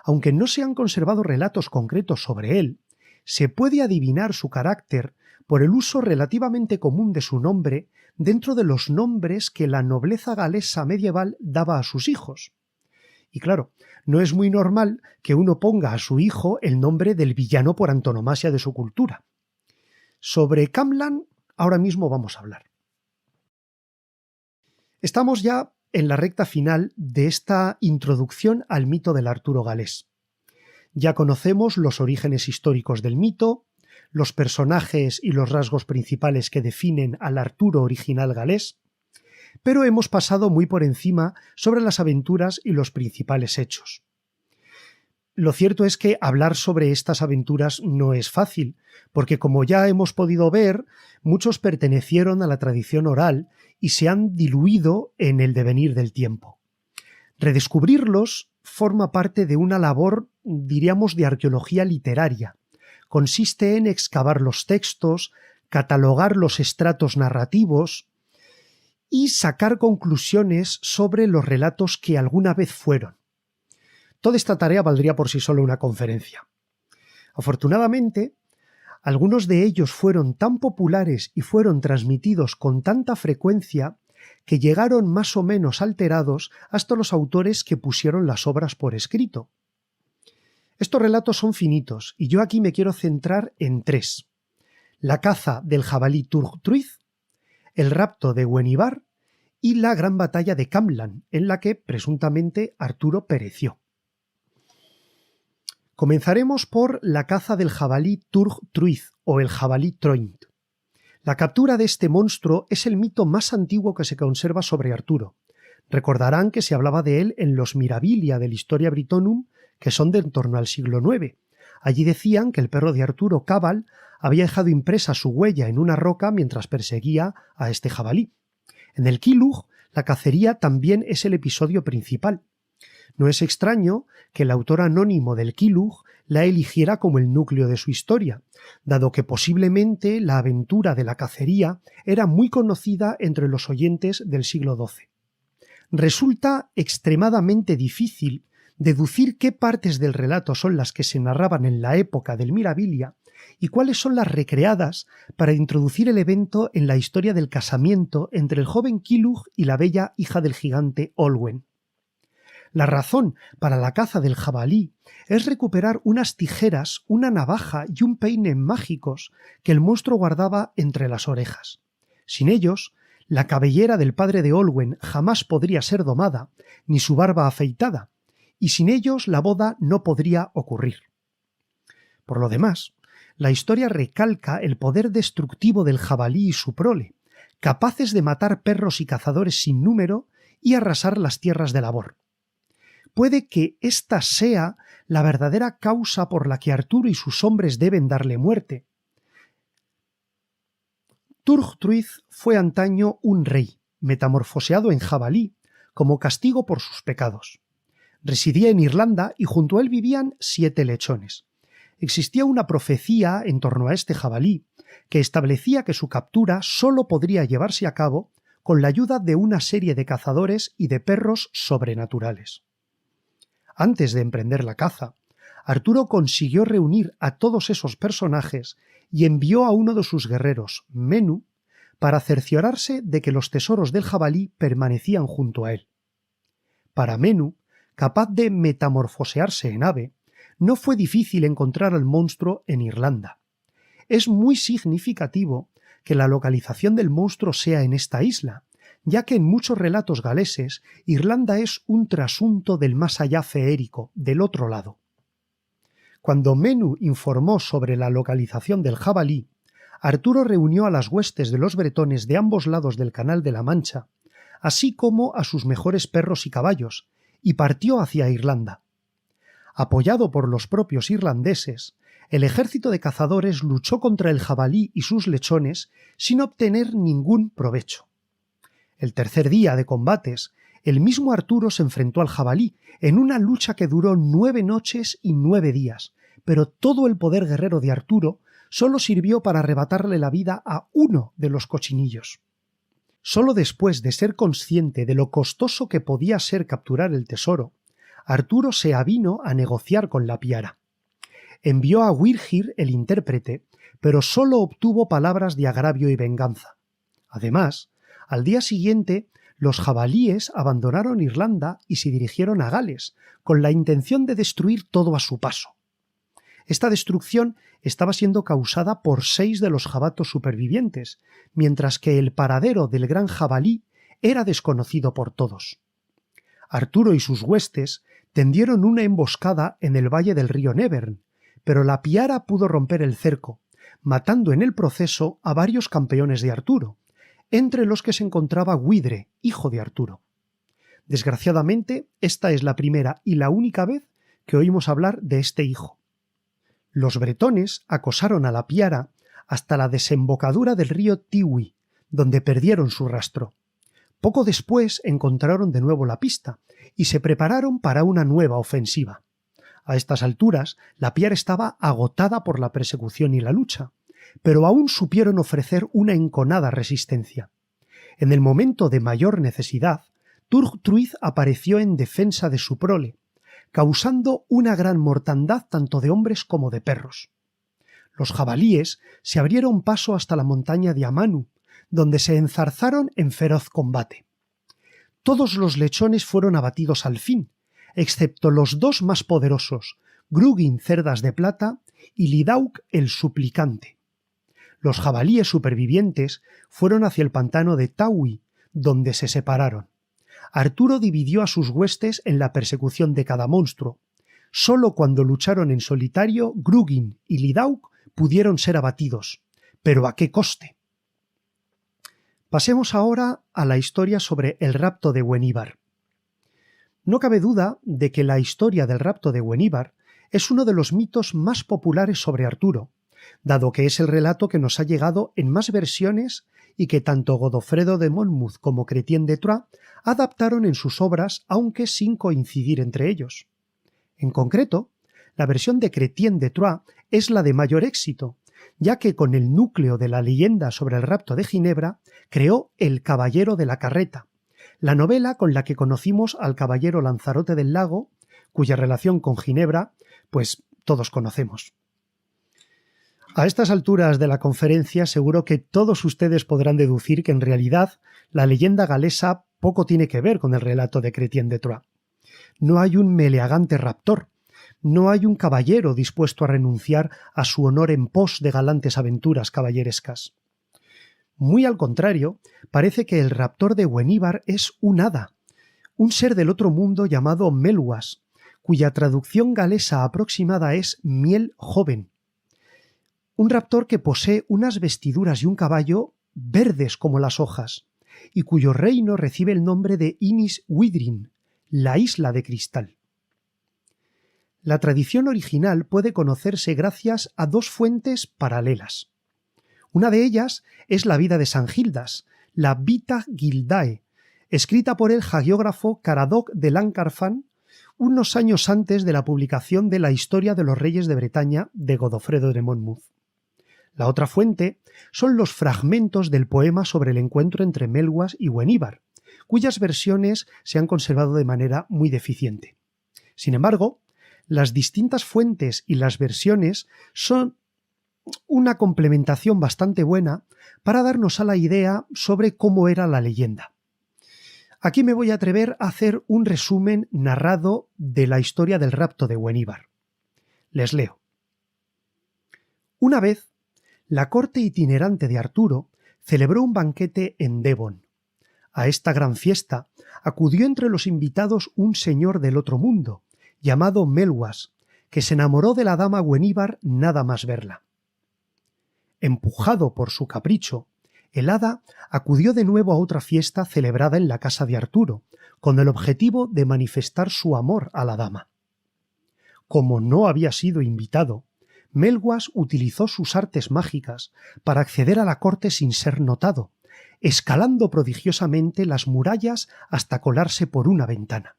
Aunque no se han conservado relatos concretos sobre él, se puede adivinar su carácter por el uso relativamente común de su nombre dentro de los nombres que la nobleza galesa medieval daba a sus hijos. Y claro, no es muy normal que uno ponga a su hijo el nombre del villano por antonomasia de su cultura. Sobre Camlan ahora mismo vamos a hablar. Estamos ya en la recta final de esta introducción al mito del Arturo galés. Ya conocemos los orígenes históricos del mito, los personajes y los rasgos principales que definen al Arturo original galés, pero hemos pasado muy por encima sobre las aventuras y los principales hechos. Lo cierto es que hablar sobre estas aventuras no es fácil, porque como ya hemos podido ver, muchos pertenecieron a la tradición oral y se han diluido en el devenir del tiempo. Redescubrirlos forma parte de una labor, diríamos, de arqueología literaria. Consiste en excavar los textos, catalogar los estratos narrativos y sacar conclusiones sobre los relatos que alguna vez fueron. Toda esta tarea valdría por sí sola una conferencia. Afortunadamente, algunos de ellos fueron tan populares y fueron transmitidos con tanta frecuencia que llegaron más o menos alterados hasta los autores que pusieron las obras por escrito. Estos relatos son finitos y yo aquí me quiero centrar en tres: la caza del jabalí Turgtruith, el rapto de Guenivar y la gran batalla de Camlan, en la que presuntamente Arturo pereció. Comenzaremos por la caza del jabalí Turgtruith o el jabalí Troint. La captura de este monstruo es el mito más antiguo que se conserva sobre Arturo. Recordarán que se hablaba de él en los Mirabilia del Historia Britonum, que son de en torno al siglo IX. Allí decían que el perro de Arturo, Cabal, había dejado impresa su huella en una roca mientras perseguía a este jabalí. En el Kilug, la cacería también es el episodio principal. No es extraño que el autor anónimo del Kilug la eligiera como el núcleo de su historia, dado que posiblemente la aventura de la cacería era muy conocida entre los oyentes del siglo XII. Resulta extremadamente difícil deducir qué partes del relato son las que se narraban en la época del Mirabilia y cuáles son las recreadas para introducir el evento en la historia del casamiento entre el joven Kilug y la bella hija del gigante Olwen. La razón para la caza del jabalí es recuperar unas tijeras, una navaja y un peine mágicos que el monstruo guardaba entre las orejas. Sin ellos, la cabellera del padre de Olwen jamás podría ser domada, ni su barba afeitada, y sin ellos la boda no podría ocurrir. Por lo demás, la historia recalca el poder destructivo del jabalí y su prole, capaces de matar perros y cazadores sin número y arrasar las tierras de labor. Puede que esta sea la verdadera causa por la que Arturo y sus hombres deben darle muerte. Turgtruith fue antaño un rey, metamorfoseado en jabalí, como castigo por sus pecados. Residía en Irlanda y junto a él vivían 7 lechones. Existía una profecía en torno a este jabalí que establecía que su captura sólo podría llevarse a cabo con la ayuda de una serie de cazadores y de perros sobrenaturales. Antes de emprender la caza, Arturo consiguió reunir a todos esos personajes y envió a uno de sus guerreros, Menú, para cerciorarse de que los tesoros del jabalí permanecían junto a él. Para Menú, capaz de metamorfosearse en ave, no fue difícil encontrar al monstruo en Irlanda. Es muy significativo que la localización del monstruo sea en esta isla, ya que en muchos relatos galeses Irlanda es un trasunto del más allá feérico, del otro lado. Cuando Menú informó sobre la localización del jabalí, Arturo reunió a las huestes de los bretones de ambos lados del Canal de la Mancha, así como a sus mejores perros y caballos, y partió hacia Irlanda. Apoyado por los propios irlandeses, el ejército de cazadores luchó contra el jabalí y sus lechones sin obtener ningún provecho. El tercer día de combates, el mismo Arturo se enfrentó al jabalí en una lucha que duró 9 noches y 9 días, pero todo el poder guerrero de Arturo solo sirvió para arrebatarle la vida a uno de los cochinillos. Solo después de ser consciente de lo costoso que podía ser capturar el tesoro, Arturo se avino a negociar con la piara. Envió a Wyrgir, el intérprete, pero solo obtuvo palabras de agravio y venganza. Además, al día siguiente, los jabalíes abandonaron Irlanda y se dirigieron a Gales, con la intención de destruir todo a su paso. Esta destrucción estaba siendo causada por 6 de los jabatos supervivientes, mientras que el paradero del gran jabalí era desconocido por todos. Arturo y sus huestes tendieron una emboscada en el valle del río Nevern, pero la piara pudo romper el cerco, matando en el proceso a varios campeones de Arturo, entre los que se encontraba Gwyde, hijo de Arturo. Desgraciadamente, esta es la primera y la única vez que oímos hablar de este hijo. Los bretones acosaron a la piara hasta la desembocadura del río Tiwi, donde perdieron su rastro. Poco después encontraron de nuevo la pista y se prepararon para una nueva ofensiva. A estas alturas, la piara estaba agotada por la persecución y la lucha, pero aún supieron ofrecer una enconada resistencia. En el momento de mayor necesidad, Turgtruith apareció en defensa de su prole, causando una gran mortandad tanto de hombres como de perros. Los jabalíes se abrieron paso hasta la montaña de Amanu, donde se enzarzaron en feroz combate. Todos los lechones fueron abatidos al fin, excepto los 2 más poderosos, Grugin Cerdas de Plata y Lidauk el Suplicante. Los jabalíes supervivientes fueron hacia el pantano de Tawi, donde se separaron. Arturo dividió a sus huestes en la persecución de cada monstruo. Solo cuando lucharon en solitario, Grugin y Lidauk pudieron ser abatidos. ¿Pero a qué coste? Pasemos ahora a la historia sobre el rapto de Gwenhwyvar. No cabe duda de que la historia del rapto de Gwenhwyvar es uno de los mitos más populares sobre Arturo, dado que es el relato que nos ha llegado en más versiones y que tanto Godofredo de Monmouth como Chrétien de Troyes adaptaron en sus obras, aunque sin coincidir entre ellos. En concreto, la versión de Chrétien de Troyes es la de mayor éxito, ya que con el núcleo de la leyenda sobre el rapto de Ginebra creó El Caballero de la Carreta, la novela con la que conocimos al caballero Lanzarote del Lago, cuya relación con Ginebra, pues todos conocemos. A estas alturas de la conferencia seguro que todos ustedes podrán deducir que en realidad la leyenda galesa poco tiene que ver con el relato de Chrétien de Troyes. No hay un meleagante raptor, no hay un caballero dispuesto a renunciar a su honor en pos de galantes aventuras caballerescas. Muy al contrario, parece que el raptor de Gwenhwyvar es un hada, un ser del otro mundo llamado Melwas, cuya traducción galesa aproximada es miel joven. Un raptor que posee unas vestiduras y un caballo verdes como las hojas, y cuyo reino recibe el nombre de Inis Widrin, la isla de cristal. La tradición original puede conocerse gracias a 2 fuentes paralelas. Una de ellas es la vida de San Gildas, la Vita Gildae, escrita por el hagiógrafo Caradoc de Lancarfan unos años antes de la publicación de la Historia de los Reyes de Bretaña de Godofredo de Monmouth. La otra fuente son los fragmentos del poema sobre el encuentro entre Melwas y Gwenhwyvar, cuyas versiones se han conservado de manera muy deficiente. Sin embargo, las distintas fuentes y las versiones son una complementación bastante buena para darnos a la idea sobre cómo era la leyenda. Aquí me voy a atrever a hacer un resumen narrado de la historia del rapto de Gwenhwyvar. Les leo. Una vez, la corte itinerante de Arturo celebró un banquete en Devon. A esta gran fiesta acudió entre los invitados un señor del otro mundo, llamado Melwas, que se enamoró de la dama Gwenhwyvar nada más verla. Empujado por su capricho, el hada acudió de nuevo a otra fiesta celebrada en la casa de Arturo, con el objetivo de manifestar su amor a la dama. Como no había sido invitado, Melwas utilizó sus artes mágicas para acceder a la corte sin ser notado, escalando prodigiosamente las murallas hasta colarse por una ventana.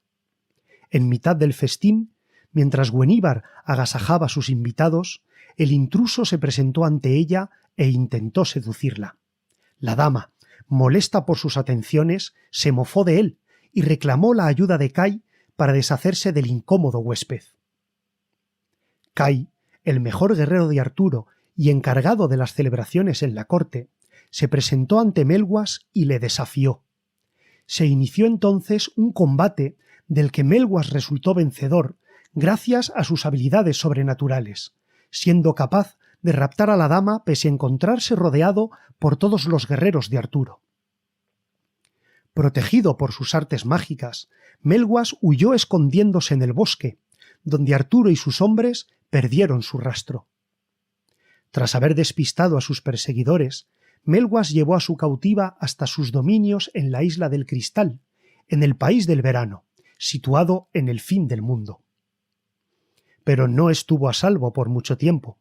En mitad del festín, mientras Gwenhwyvar agasajaba a sus invitados, el intruso se presentó ante ella e intentó seducirla. La dama, molesta por sus atenciones, se mofó de él y reclamó la ayuda de Kai para deshacerse del incómodo huésped. Kai, el mejor guerrero de Arturo y encargado de las celebraciones en la corte, se presentó ante Melwas y le desafió. Se inició entonces un combate del que Melwas resultó vencedor gracias a sus habilidades sobrenaturales, siendo capaz de raptar a la dama pese a encontrarse rodeado por todos los guerreros de Arturo. Protegido por sus artes mágicas, Melwas huyó escondiéndose en el bosque, donde Arturo y sus hombres perdieron su rastro. Tras haber despistado a sus perseguidores, Melwas llevó a su cautiva hasta sus dominios en la Isla del Cristal, en el País del Verano, situado en el fin del mundo. Pero no estuvo a salvo por mucho tiempo.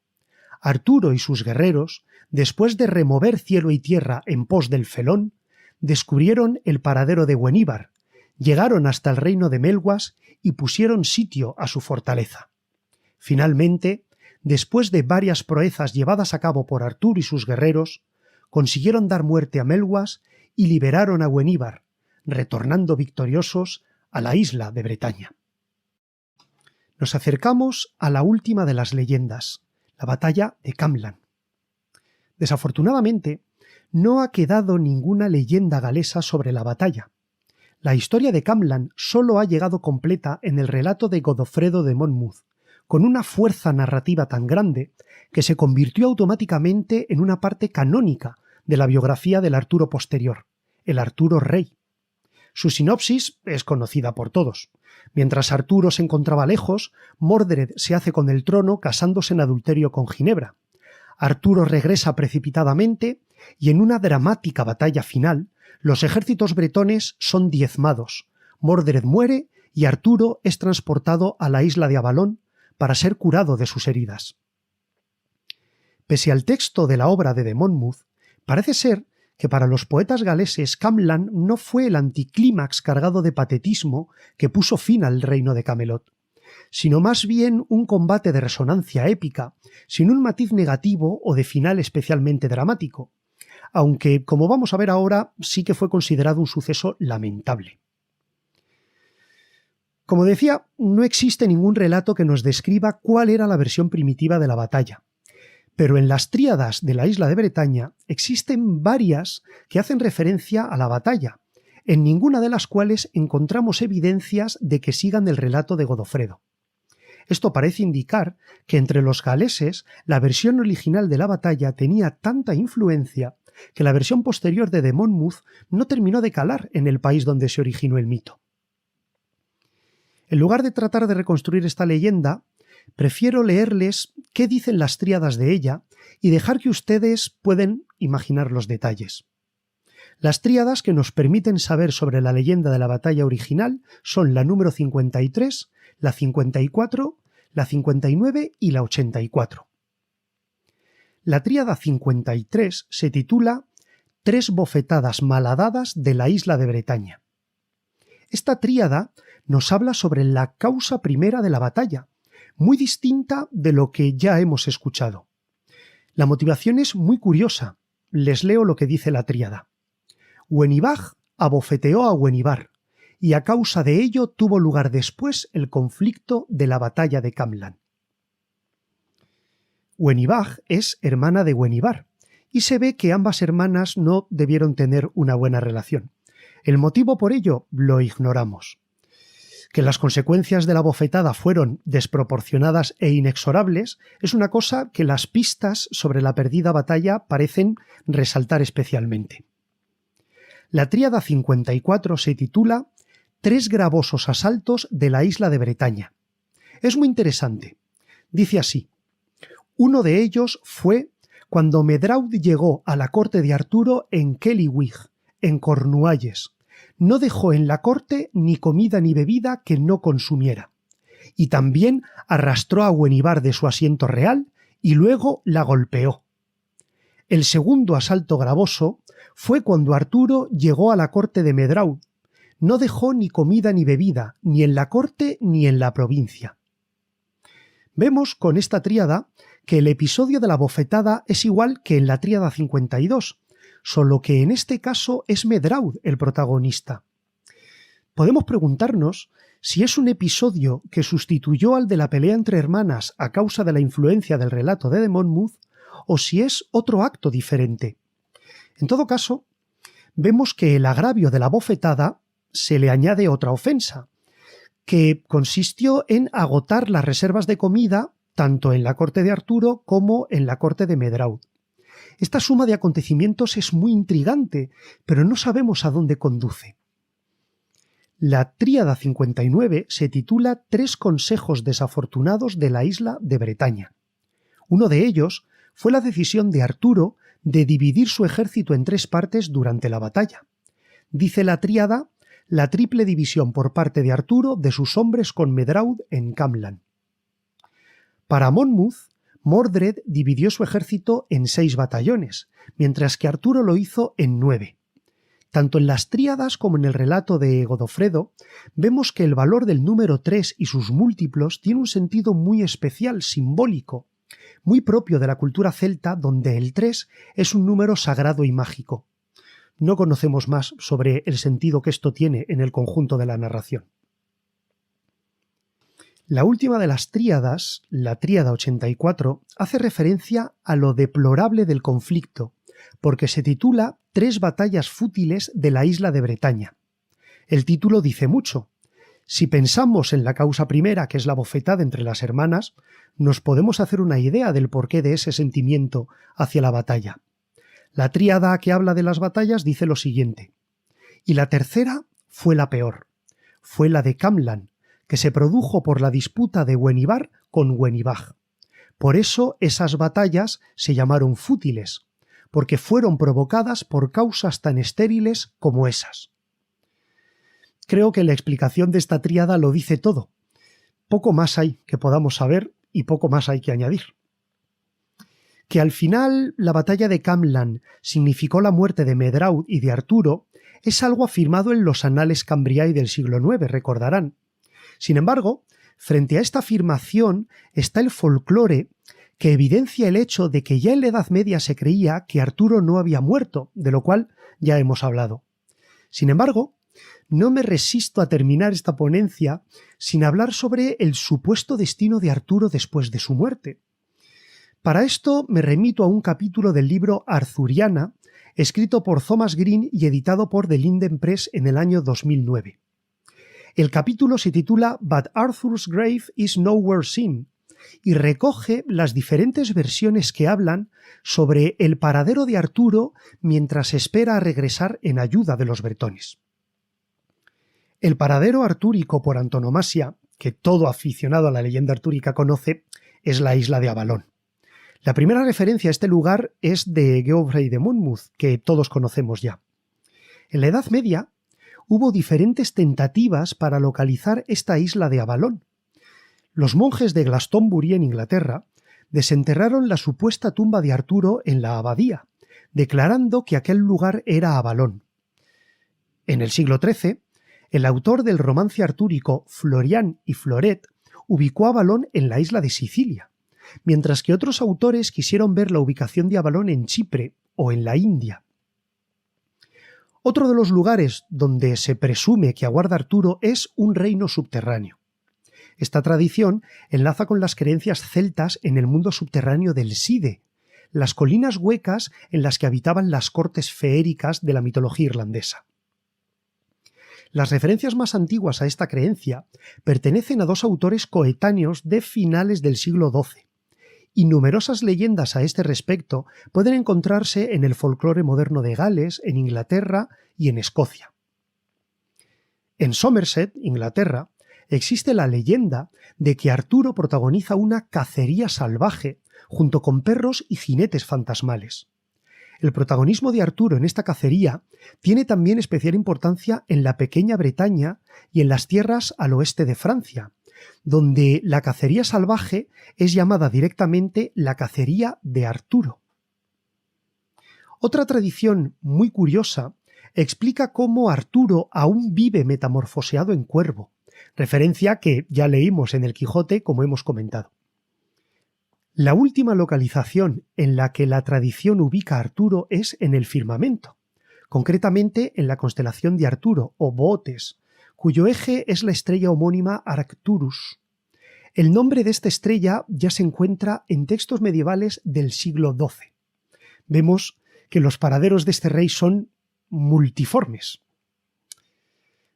Arturo y sus guerreros, después de remover cielo y tierra en pos del Felón, descubrieron el paradero de Gweníbar, llegaron hasta el reino de Melwas y pusieron sitio a su fortaleza. Finalmente, después de varias proezas llevadas a cabo por Arturo y sus guerreros, consiguieron dar muerte a Melwas y liberaron a Gweníbar, retornando victoriosos a la isla de Bretaña. Nos acercamos a la última de las leyendas, la batalla de Camlann. Desafortunadamente, no ha quedado ninguna leyenda galesa sobre la batalla. La historia de Camlann solo ha llegado completa en el relato de Godofredo de Monmouth, con una fuerza narrativa tan grande que se convirtió automáticamente en una parte canónica de la biografía del Arturo posterior, el Arturo Rey. Su sinopsis es conocida por todos. Mientras Arturo se encontraba lejos, Mordred se hace con el trono casándose en adulterio con Ginebra. Arturo regresa precipitadamente y en una dramática batalla final, los ejércitos bretones son diezmados, Mordred muere y Arturo es transportado a la isla de Avalón para ser curado de sus heridas. Pese al texto de la obra de Monmouth, parece ser que para los poetas galeses Camlann no fue el anticlímax cargado de patetismo que puso fin al reino de Camelot, sino más bien un combate de resonancia épica, sin un matiz negativo o de final especialmente dramático, aunque, como vamos a ver ahora, sí que fue considerado un suceso lamentable. Como decía, no existe ningún relato que nos describa cuál era la versión primitiva de la batalla, pero en las tríadas de la isla de Bretaña existen varias que hacen referencia a la batalla, en ninguna de las cuales encontramos evidencias de que sigan el relato de Godofredo. Esto parece indicar que entre los galeses la versión original de la batalla tenía tanta influencia que la versión posterior de Monmouth no terminó de calar en el país donde se originó el mito. En lugar de tratar de reconstruir esta leyenda, prefiero leerles qué dicen las tríadas de ella y dejar que ustedes pueden imaginar los detalles. Las tríadas que nos permiten saber sobre la leyenda de la batalla original son la número 53, la 54, la 59 y la 84. La tríada 53 se titula Tres bofetadas malhadadas de la isla de Bretaña. Esta tríada nos habla sobre la causa primera de la batalla, muy distinta de lo que ya hemos escuchado. La motivación es muy curiosa. Les leo lo que dice la tríada. Gwenibaj abofeteó a Gweníbar, y a causa de ello tuvo lugar después el conflicto de la batalla de Camlann. Gwenibaj es hermana de Gweníbar, y se ve que ambas hermanas no debieron tener una buena relación. El motivo por ello lo ignoramos. Que las consecuencias de la bofetada fueron desproporcionadas e inexorables es una cosa que las pistas sobre la perdida batalla parecen resaltar especialmente. La tríada 54 se titula Tres gravosos asaltos de la isla de Bretaña. Es muy interesante. Dice así: uno de ellos fue cuando Medrawd llegó a la corte de Arturo en Kellywig, en Cornualles. No dejó en la corte ni comida ni bebida que no consumiera. Y también arrastró a Gweníbar de su asiento real y luego la golpeó. El segundo asalto gravoso fue cuando Arturo llegó a la corte de Medrawd. No dejó ni comida ni bebida, ni en la corte ni en la provincia. Vemos con esta tríada que el episodio de la bofetada es igual que en la tríada 52, solo que en este caso es Medrawd el protagonista. Podemos preguntarnos si es un episodio que sustituyó al de la pelea entre hermanas a causa de la influencia del relato de Monmouth, o si es otro acto diferente. En todo caso, vemos que el agravio de la bofetada se le añade otra ofensa, que consistió en agotar las reservas de comida tanto en la corte de Arturo como en la corte de Medraud. Esta suma de acontecimientos es muy intrigante, pero no sabemos a dónde conduce. La Tríada 59 se titula Tres consejos desafortunados de la isla de Bretaña. Uno de ellos fue la decisión de Arturo de dividir su ejército en tres partes durante la batalla. Dice la Tríada, la triple división por parte de Arturo de sus hombres con Medraud en Camlan. Para Monmouth, Mordred dividió su ejército en 6 batallones, mientras que Arturo lo hizo en 9. Tanto en las Tríadas como en el relato de Godofredo, vemos que el valor del número 3 y sus múltiplos tiene un sentido muy especial, simbólico, muy propio de la cultura celta, donde el 3 es un número sagrado y mágico. No conocemos más sobre el sentido que esto tiene en el conjunto de la narración. La última de las tríadas, la Tríada 84, hace referencia a lo deplorable del conflicto, porque se titula Tres batallas fútiles de la isla de Bretaña. El título dice mucho. Si pensamos en la causa primera, que es la bofetada entre las hermanas, nos podemos hacer una idea del porqué de ese sentimiento hacia la batalla. La tríada que habla de las batallas dice lo siguiente. Y la tercera fue la peor. Fue la de Camlan, que se produjo por la disputa de Wenivar con Wenibaj. Por eso esas batallas se llamaron fútiles, porque fueron provocadas por causas tan estériles como esas. Creo que la explicación de esta tríada lo dice todo. Poco más hay que podamos saber y poco más hay que añadir. Que al final la batalla de Camlan significó la muerte de Medraud y de Arturo es algo afirmado en los Annales Cambriae del siglo IX, recordarán. Sin embargo, frente a esta afirmación está el folclore que evidencia el hecho de que ya en la Edad Media se creía que Arturo no había muerto, de lo cual ya hemos hablado. Sin embargo, no me resisto a terminar esta ponencia sin hablar sobre el supuesto destino de Arturo después de su muerte. Para esto me remito a un capítulo del libro Arthuriana, escrito por Thomas Green y editado por The Linden Press en el año 2009. El capítulo se titula But Arthur's Grave is Nowhere Seen y recoge las diferentes versiones que hablan sobre el paradero de Arturo mientras espera a regresar en ayuda de los bretones. El paradero artúrico por antonomasia, que todo aficionado a la leyenda artúrica conoce, es la isla de Avalon. La primera referencia a este lugar es de Geoffrey de Monmouth, que todos conocemos ya. En la Edad Media hubo diferentes tentativas para localizar esta isla de Avalon. Los monjes de Glastonbury en Inglaterra desenterraron la supuesta tumba de Arturo en la abadía, declarando que aquel lugar era Avalon. En el siglo XIII, el autor del romance artúrico Florian y Floret ubicó Avalon en la isla de Sicilia, mientras que otros autores quisieron ver la ubicación de Avalon en Chipre o en la India. Otro de los lugares donde se presume que aguarda Arturo es un reino subterráneo. Esta tradición enlaza con las creencias celtas en el mundo subterráneo del Side, las colinas huecas en las que habitaban las cortes feéricas de la mitología irlandesa. Las referencias más antiguas a esta creencia pertenecen a dos autores coetáneos de finales del siglo XII, y numerosas leyendas a este respecto pueden encontrarse en el folclore moderno de Gales, en Inglaterra y en Escocia. En Somerset, Inglaterra, existe la leyenda de que Arturo protagoniza una cacería salvaje junto con perros y jinetes fantasmales. El protagonismo de Arturo en esta cacería tiene también especial importancia en la pequeña Bretaña y en las tierras al oeste de Francia, donde la cacería salvaje es llamada directamente la cacería de Arturo. Otra tradición muy curiosa explica cómo Arturo aún vive metamorfoseado en cuervo, referencia que ya leímos en el Quijote, como hemos comentado. La última localización en la que la tradición ubica a Arturo es en el firmamento, concretamente en la constelación de Arturo o Bootes, cuyo eje es la estrella homónima Arcturus. El nombre de esta estrella ya se encuentra en textos medievales del siglo XII. Vemos que los paraderos de este rey son multiformes.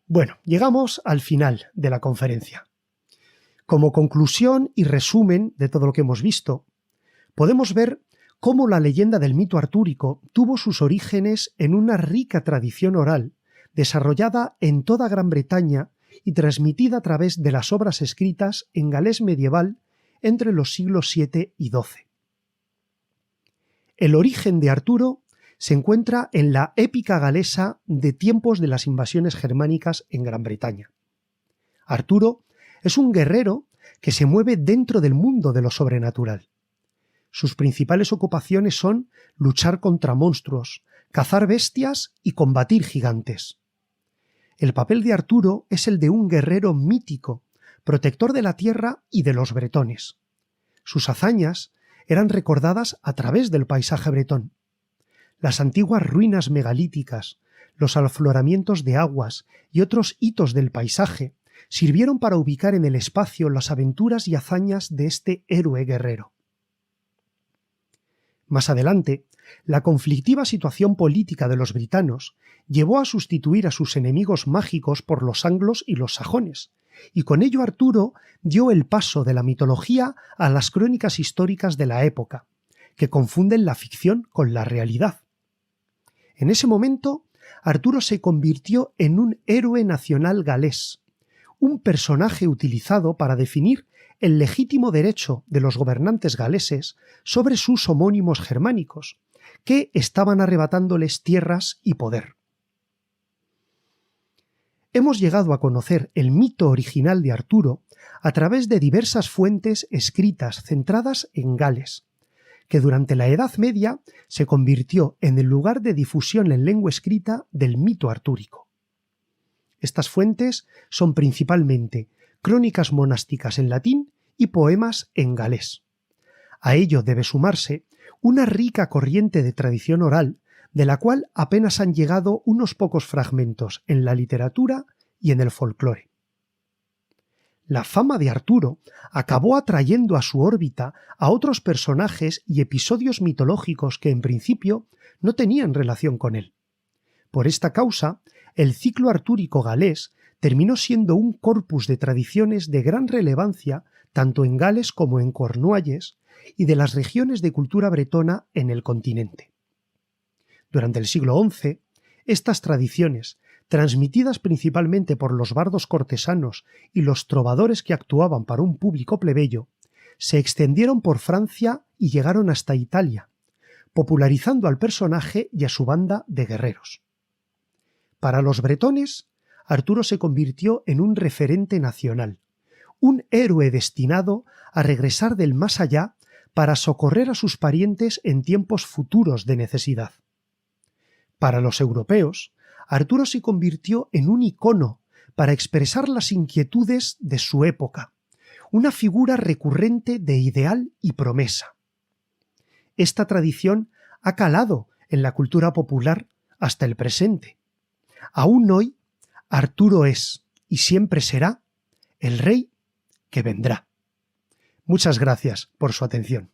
Bueno, llegamos al final de la conferencia. Como conclusión y resumen de todo lo que hemos visto, podemos ver cómo la leyenda del mito artúrico tuvo sus orígenes en una rica tradición oral desarrollada en toda Gran Bretaña y transmitida a través de las obras escritas en galés medieval entre los siglos VII y XII. El origen de Arturo se encuentra en la épica galesa de tiempos de las invasiones germánicas en Gran Bretaña. Arturo es un guerrero que se mueve dentro del mundo de lo sobrenatural. Sus principales ocupaciones son luchar contra monstruos, cazar bestias y combatir gigantes. El papel de Arturo es el de un guerrero mítico, protector de la tierra y de los bretones. Sus hazañas eran recordadas a través del paisaje bretón. Las antiguas ruinas megalíticas, los afloramientos de aguas y otros hitos del paisaje sirvieron para ubicar en el espacio las aventuras y hazañas de este héroe guerrero. Más adelante, la conflictiva situación política de los britanos llevó a sustituir a sus enemigos mágicos por los anglos y los sajones, y con ello Arturo dio el paso de la mitología a las crónicas históricas de la época, que confunden la ficción con la realidad. En ese momento, Arturo se convirtió en un héroe nacional galés, un personaje utilizado para definir el legítimo derecho de los gobernantes galeses sobre sus homónimos germánicos, que estaban arrebatándoles tierras y poder. Hemos llegado a conocer el mito original de Arturo a través de diversas fuentes escritas centradas en Gales, que durante la Edad Media se convirtió en el lugar de difusión en lengua escrita del mito artúrico. Estas fuentes son principalmente crónicas monásticas en latín y poemas en galés. A ello debe sumarse una rica corriente de tradición oral, de la cual apenas han llegado unos pocos fragmentos en la literatura y en el folclore. La fama de Arturo acabó atrayendo a su órbita a otros personajes y episodios mitológicos que en principio no tenían relación con él. Por esta causa, el ciclo artúrico galés terminó siendo un corpus de tradiciones de gran relevancia tanto en Gales como en Cornualles y de las regiones de cultura bretona en el continente. Durante el siglo XI, estas tradiciones, transmitidas principalmente por los bardos cortesanos y los trovadores que actuaban para un público plebeyo, se extendieron por Francia y llegaron hasta Italia, popularizando al personaje y a su banda de guerreros. Para los bretones, Arturo se convirtió en un referente nacional, un héroe destinado a regresar del más allá para socorrer a sus parientes en tiempos futuros de necesidad. Para los europeos, Arturo se convirtió en un icono para expresar las inquietudes de su época, una figura recurrente de ideal y promesa. Esta tradición ha calado en la cultura popular hasta el presente. Aún hoy, Arturo es, y siempre será, el rey que vendrá. Muchas gracias por su atención.